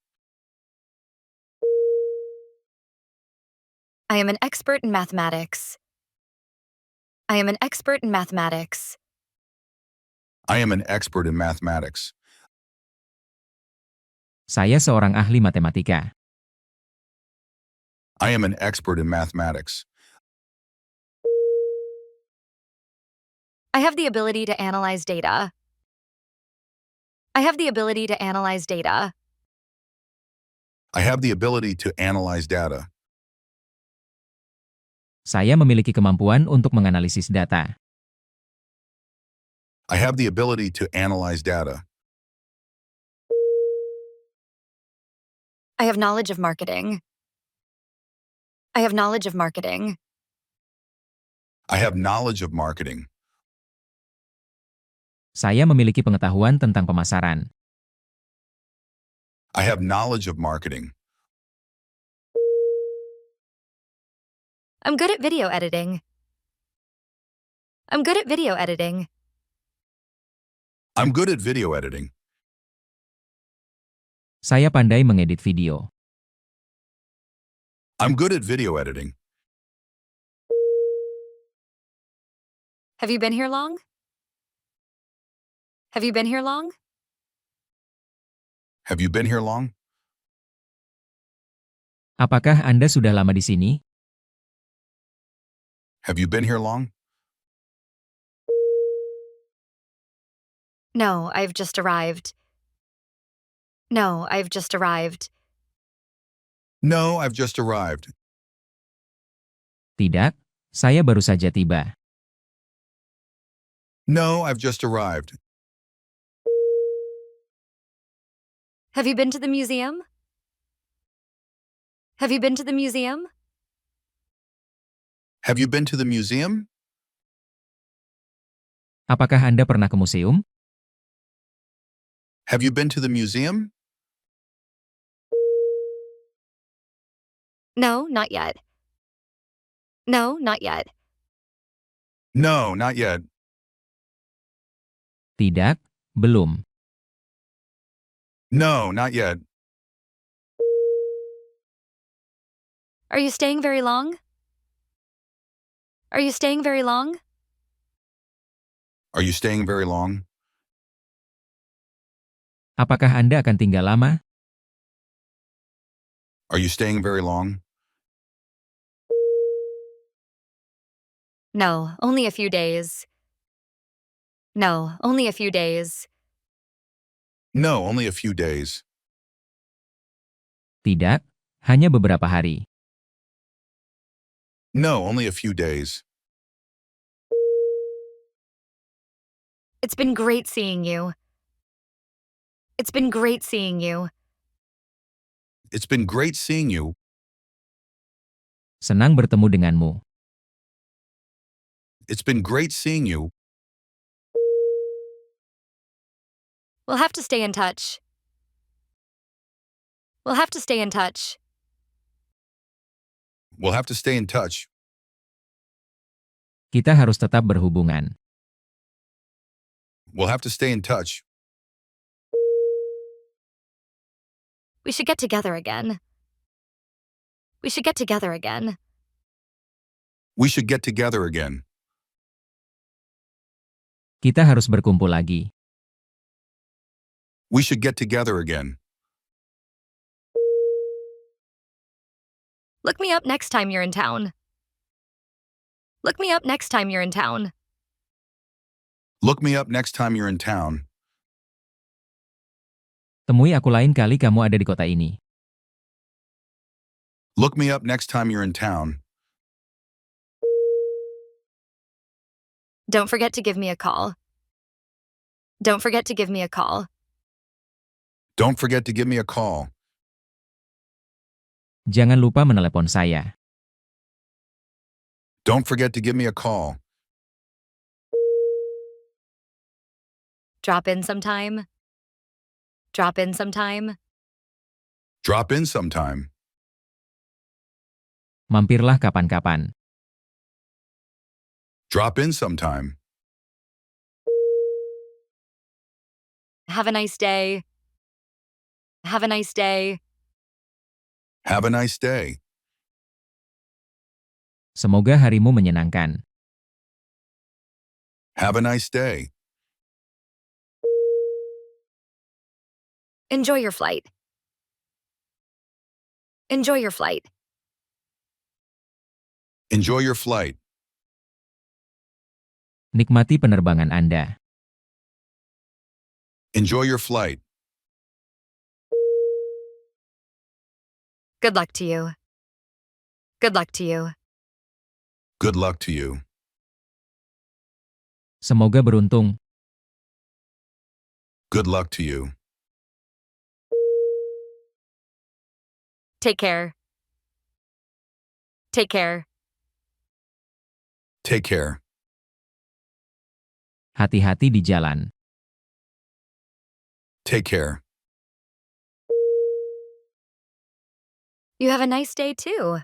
I am an expert in mathematics. I am an expert in mathematics. I am an expert in mathematics. Saya seorang ahli matematika. I am an expert in mathematics. I have the ability to analyze data. I have the ability to analyze data. I have the ability to analyze data. Saya memiliki kemampuan untuk menganalisis data. I have the ability to analyze data. I have knowledge of marketing. I have knowledge of marketing. I have knowledge of marketing. Saya memiliki pengetahuan tentang pemasaran. I have knowledge of marketing. I'm good at video editing. I'm good at video editing. I'm good at video editing. Saya pandai mengedit video. I'm good at video editing. Have you been here long? Have you been here long? Have you been here long? Apakah Anda sudah lama di sini? Have you been here long? No, I've just arrived. No, I've just arrived. No, I've just arrived. Tidak, saya baru saja tiba. No, I've just arrived. Have you been to the museum? Have you been to the museum? Have you been to the museum? Apakah Anda pernah ke museum? Have you been to the museum? No, not yet. No, not yet. No, not yet. Tidak, belum. No, not yet. Are you staying very long? Are you staying very long? Are you staying very long? Apakah Anda akan tinggal lama? Are you staying very long? No, only a few days. No, only a few days. No, only a few days. Tidak, hanya beberapa hari. No, only a few days. It's been great seeing you. It's been great seeing you. It's been great seeing you. Senang bertemu denganmu. It's been great seeing you. We'll have to stay in touch. We'll have to stay in touch. We'll have to stay in touch. Kita harus tetap berhubungan. We'll have to stay in touch. We should get together again. We should get together again. We should get together again. Kita harus berkumpul lagi. We should get together again. Look me up next time you're in town. Look me up next time you're in town. Look me up next time you're in town. Temui aku lain kali kamu ada di kota ini. Look me up next time you're in town. Don't forget to give me a call. Don't forget to give me a call. Don't forget to give me a call. Jangan lupa menelepon saya. Don't forget to give me a call. Drop in sometime. Drop in sometime. Drop in sometime. Mampirlah kapan-kapan. Drop in sometime. Have a nice day. Have a nice day. Have a nice day. Semoga harimu menyenangkan. Have a nice day. Enjoy your flight. Enjoy your flight. Enjoy your flight. Nikmati penerbangan Anda. Enjoy your flight. Good luck to you. Good luck to you. Good luck to you. Semoga beruntung. Good luck to you. Take care. Take care. Take care. Hati-hati di jalan. Take care. You have a nice day too.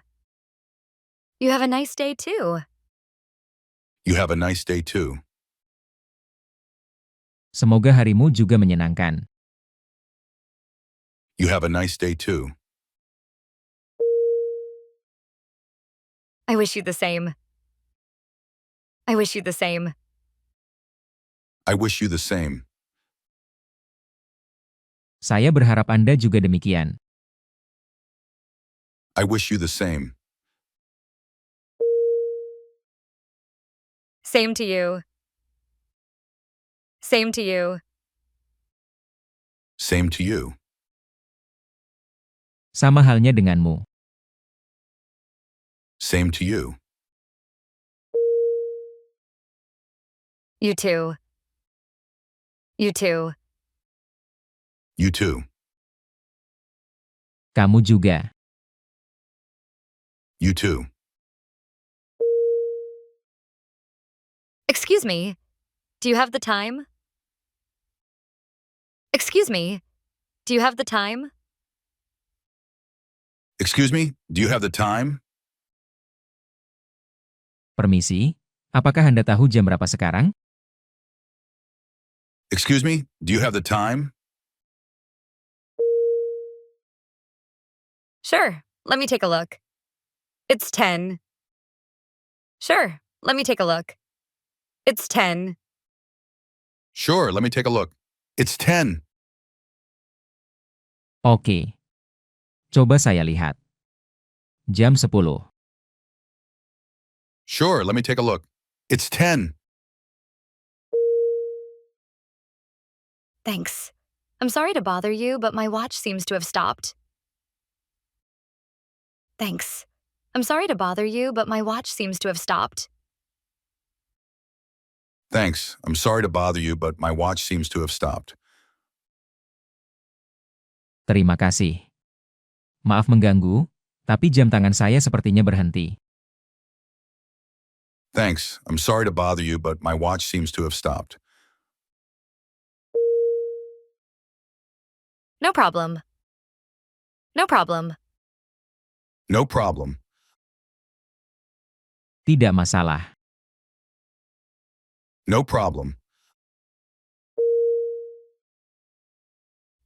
You have a nice day too. You have a nice day too. Semoga harimu juga menyenangkan. You have a nice day too. I wish you the same. I wish you the same. I wish you the same. Saya berharap Anda juga demikian. I wish you the same. Same to you. Same to you. Same to you. Sama halnya denganmu. Same to you. You too. You too. You too. Kamu juga. You too. Excuse me. Do you have the time? Excuse me. Do you have the time? Excuse me, do you have the time? Permisi, apakah Anda tahu jam berapa sekarang? Excuse me, do you have the time? Sure. Let me take a look. It's 10. Sure. Let me take a look. It's 10. Sure, let me take a look. It's 10. Oke. Coba saya lihat. Jam 10. Sure, let me take a look. It's 10. Thanks. I'm sorry to bother you, but my watch seems to have stopped. Thanks. I'm sorry to bother you, but my watch seems to have stopped. Thanks. I'm sorry to bother you, but my watch seems to have stopped. Terima kasih. Maaf mengganggu, tapi jam tangan saya sepertinya berhenti. Thanks. I'm sorry to bother you, but my watch seems to have stopped. No problem. No problem. No problem. Tidak masalah. No problem.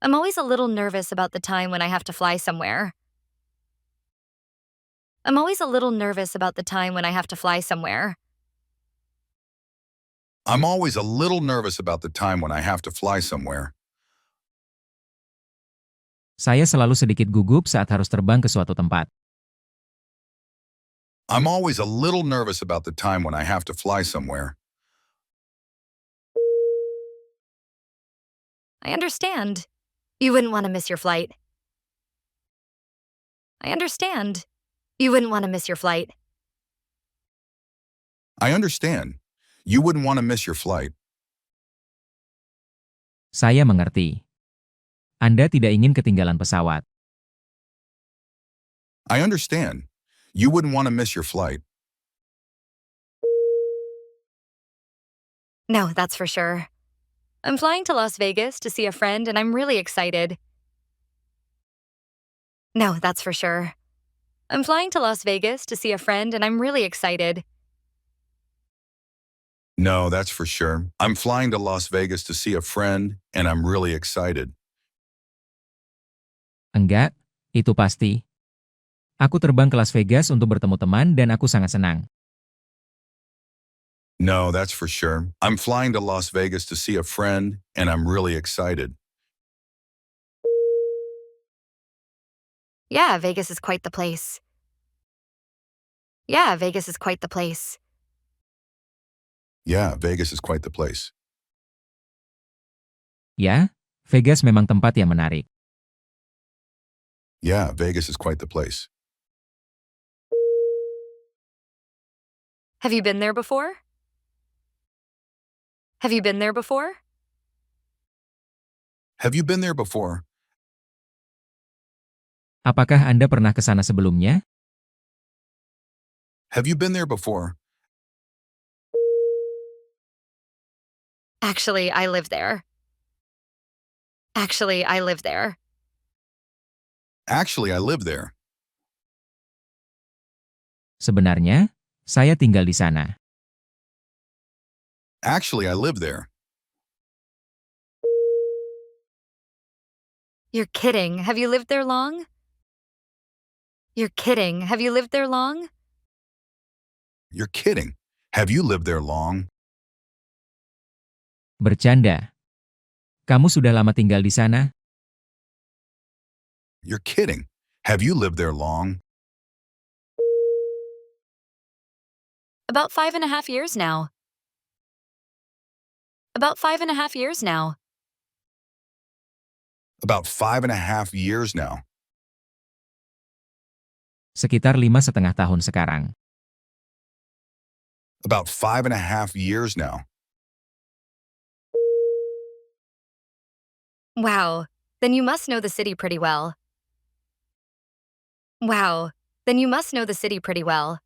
I'm always a little nervous about the time when I have to fly somewhere. I'm always a little nervous about the time when I have to fly somewhere. I'm always a little nervous about the time when I have to fly somewhere. Saya selalu sedikit gugup saat harus terbang ke suatu tempat. I'm always a little nervous about the time when I have to fly somewhere. I understand. You wouldn't want to miss your flight. I understand. You wouldn't want to miss your flight. I understand. You wouldn't want to miss your flight. Saya mengerti. Anda tidak ingin ketinggalan pesawat. I understand. You wouldn't want to miss your flight. No, that's for sure. I'm flying to Las Vegas to see a friend and I'm really excited. No, that's for sure. I'm flying to Las Vegas to see a friend and I'm really excited. No, that's for sure. I'm flying to Las Vegas to see a friend, and I'm really excited. Enggak, itu pasti. Aku terbang ke Las Vegas untuk bertemu teman dan aku sangat senang. No, that's for sure. I'm flying to Las Vegas to see a friend, and I'm really excited. Yeah, Vegas is quite the place. Yeah, Vegas is quite the place. Yeah, Vegas is quite the place. Ya, Vegas memang tempat yang menarik. Yeah, Vegas is quite the place. Have you been there before? Have you been there before? Have you been there before? Apakah Anda pernah ke sana sebelumnya? Have you been there before? Actually, I live there. Actually, I live there. Actually, I live there. Sebenarnya, saya tinggal di sana. Actually, I live there. You're kidding. Have you lived there long? You're kidding. Have you lived there long? You're kidding. Have you lived there long? Bercanda. Kamu sudah lama tinggal di sana? You're kidding. Have you lived there long? About 5.5 years now. About 5.5 years now. About 5.5 years now. Sekitar 5,5 tahun sekarang. About 5.5 years now. Wow. Then you must know the city pretty well. Wow. Then you must know the city pretty well.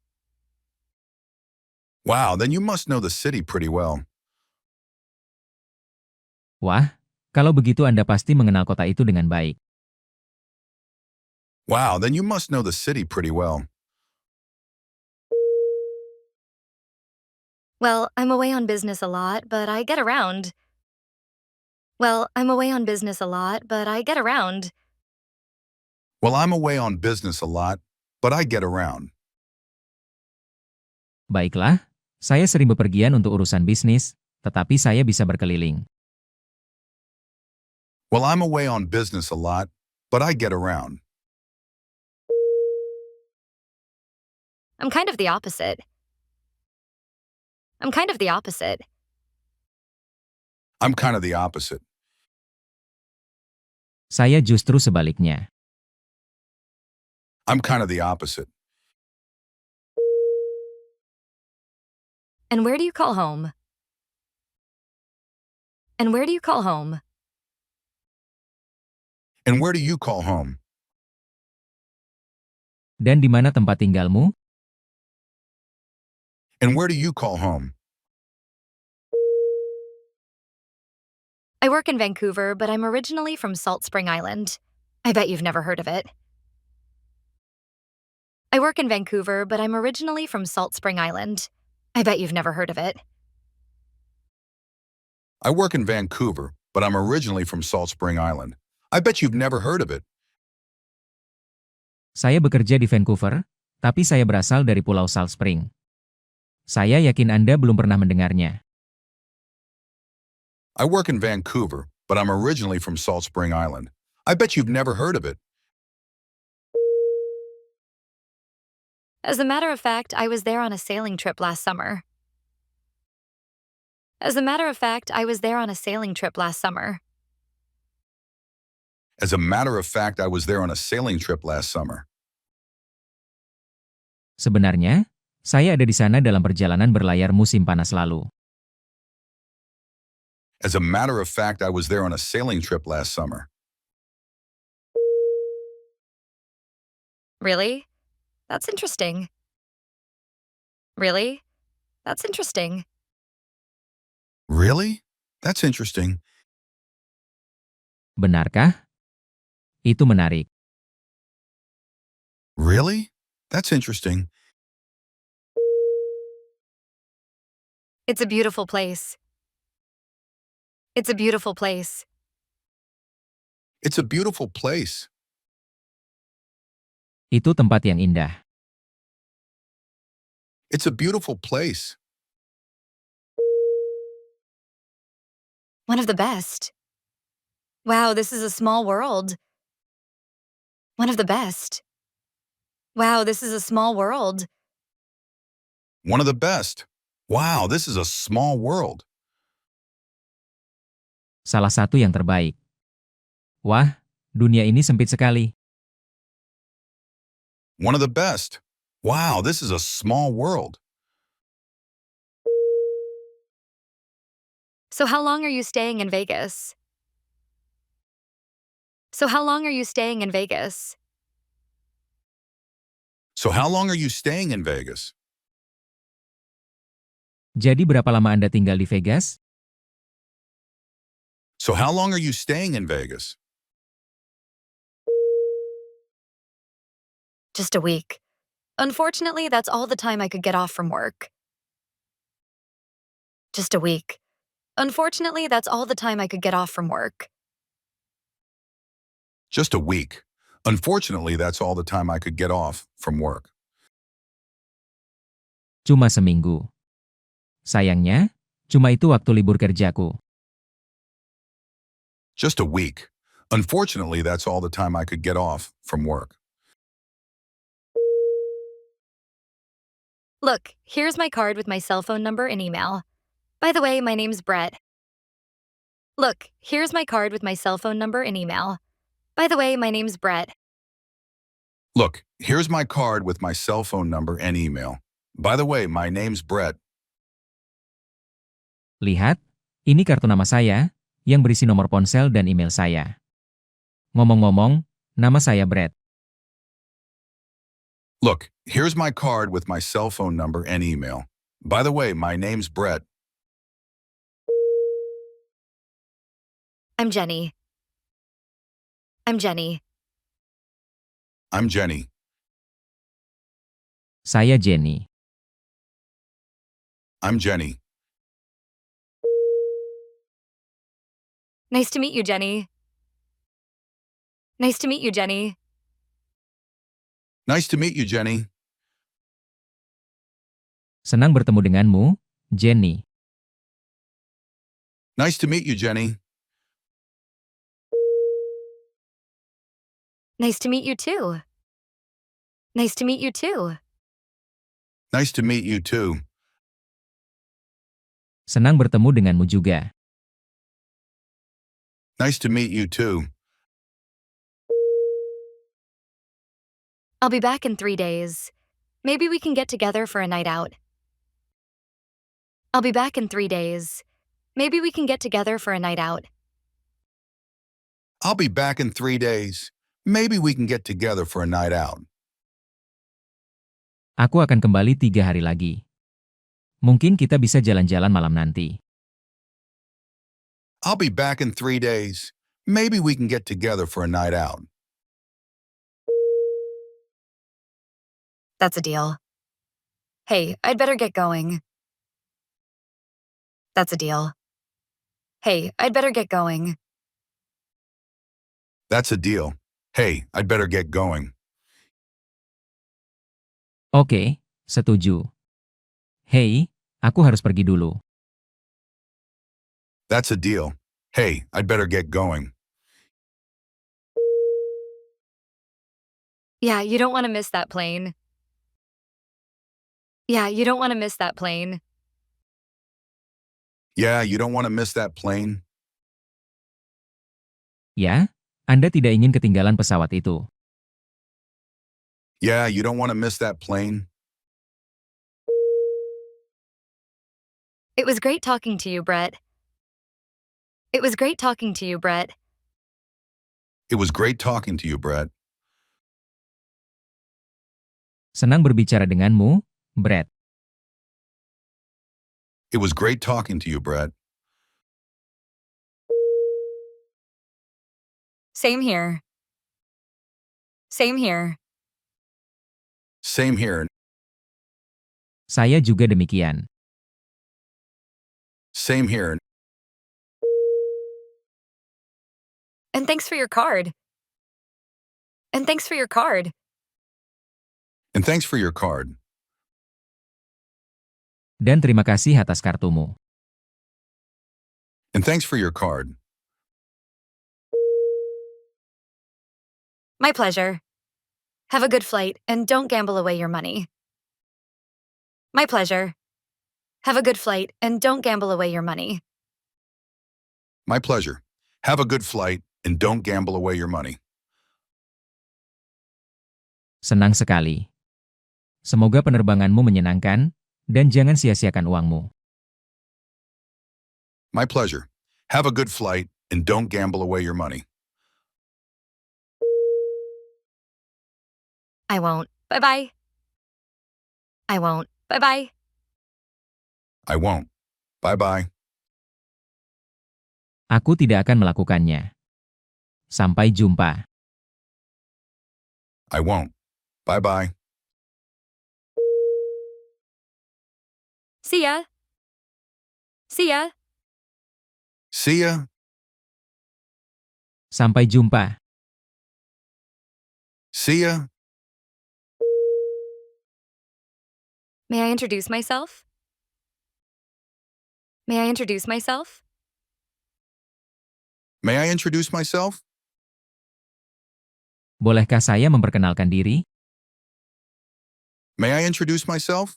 Wow, then you must know the city pretty well. Wah, kalau begitu Anda pasti mengenal kota itu dengan baik. Wow, then you must know the city pretty well. Well, I'm away on business a lot, but I get around. Well, I'm away on business a lot, but I get around. Well, I'm away on business a lot, but I get around. Baiklah, saya sering bepergian untuk urusan bisnis, tetapi saya bisa berkeliling. Well, I'm away on business a lot, but I get around. I'm kind of the opposite. I'm kind of the opposite. I'm kind of the opposite. Saya justru sebaliknya. I'm kind of the opposite. And where do you call home? And where do you call home? And where do you call home? Dan di mana tempat tinggalmu? And where do you call home? I work in Vancouver, but I'm originally from Salt Spring Island. I bet you've never heard of it. I work in Vancouver, but I'm originally from Salt Spring Island. I bet you've never heard of it. I work in Vancouver, but I'm originally from Salt Spring Island. I bet you've never heard of it. Saya bekerja di Vancouver, tapi saya berasal dari Pulau Salt Spring. Saya yakin Anda belum pernah mendengarnya. I work in Vancouver, but I'm originally from Salt Spring Island. I bet you've never heard of it. As a matter of fact, I was there on a sailing trip last summer. As a matter of fact, I was there on a sailing trip last summer. As a matter of fact, I was there on a sailing trip last summer. Sebenarnya, saya ada di sana dalam perjalanan berlayar musim panas lalu. As a matter of fact, I was there on a sailing trip last summer. Really? That's interesting. Really? That's interesting. Really? That's interesting. Benarkah? Itu menarik. Really? That's interesting. It's a beautiful place. It's a beautiful place. It's a beautiful place. Itu tempat yang indah. It's a beautiful place. One of the best. Wow, this is a small world. One of the best. Wow, this is a small world. One of the best. Wow, this is a small world. Salah satu yang terbaik. Wah, dunia ini sempit sekali. One of the best. Wow, this is a small world. So how long are you staying in Vegas? So how long are you staying in Vegas? So how long are you staying in Vegas? Jadi berapa lama Anda tinggal di Vegas? So how long are you staying in Vegas? Just a week. Unfortunately, that's all the time I could get off from work. Just a week. Unfortunately, that's all the time I could get off from work. Just a week. Unfortunately, that's all the time I could get off from work. Cuma seminggu. Sayangnya, cuma itu waktu libur kerjaku. Just a week. Unfortunately, that's all the time I could get off from work. Look, here's my card with my cell phone number and email. By the way, my name's Brett. Look, here's my card with my cell phone number and email. By the way, my name's Brett. Look, here's my card with my cell phone number and email. By the way, my name's Brett. Lihat, ini kartu nama saya, yang berisi nomor ponsel dan email saya. Ngomong-ngomong, nama saya Brett. Look, here's my card with my cell phone number and email. By the way, my name's Brett. I'm Jenny. I'm Jenny. I'm Jenny. Saya Jenny. I'm Jenny. Nice to meet you, Jenny. Nice to meet you, Jenny. Nice to meet you, Jenny. Senang bertemu denganmu, Jenny. Nice to meet you, Jenny. Nice to meet you too. Nice to meet you too. Nice to meet you too. Senang bertemu denganmu juga. Nice to meet you too. I'll be back in 3 days. Maybe we can get together for a night out. I'll be back in 3 days. Maybe we can get together for a night out. I'll be back in 3 days. Maybe we can get together for a night out. Aku akan kembali 3 hari lagi. Mungkin kita bisa jalan-jalan malam nanti. I'll be back in 3 days. Maybe we can get together for a night out. That's a deal. Hey, I'd better get going. That's a deal. Hey, I'd better get going. That's a deal. Hey, I'd better get going. Oke, setuju. Hei, aku harus pergi dulu. That's a deal. Hey, I'd better get going. Yeah, you don't want to miss that plane. Yeah, you don't want to miss that plane. Yeah, you don't want to miss that plane. Ya, Anda tidak ingin ketinggalan pesawat itu. Yeah, you don't want to miss that plane. It was great talking to you, Brett. It was great talking to you, Brett. It was great talking to you, Brett. Senang berbicara denganmu, Brett. It was great talking to you, Brett. Same here. Same here. Same here. Saya juga demikian. Same here. And thanks for your card. And thanks for your card. And thanks for your card. Dan terima kasih atas kartumu. And thanks for your card. My pleasure. Have a good flight and don't gamble away your money. My pleasure. Have a good flight and don't gamble away your money. My pleasure. Have a good flight and don't gamble away your money. Senang sekali. Semoga penerbanganmu menyenangkan, dan jangan sia-siakan uangmu. My pleasure. Have a good flight and don't gamble away your money. I won't. Bye-bye. I won't. Bye-bye. I won't. Bye-bye. Aku tidak akan melakukannya. Sampai jumpa. I won't. Bye-bye. See ya. See ya. See ya. Sampai jumpa. See ya. May I introduce myself? May I introduce myself? May I introduce myself? Bolehkah saya memperkenalkan diri? May I introduce myself?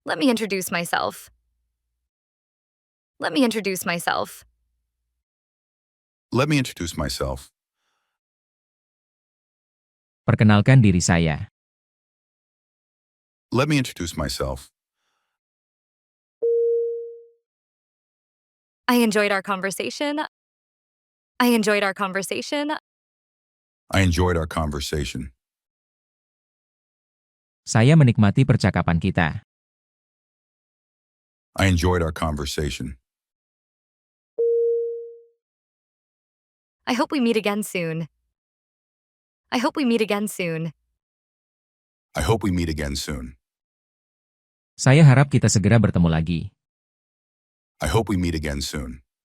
Let me introduce myself. Let me introduce myself. Let me introduce myself. Perkenalkan diri saya. Let me introduce myself. I enjoyed our conversation. I enjoyed our conversation. I enjoyed our conversation. Saya menikmati percakapan kita. I enjoyed our conversation. I hope we meet again soon. I hope we meet again soon. I hope we meet again soon. Saya harap kita segera bertemu lagi. I hope we meet again soon.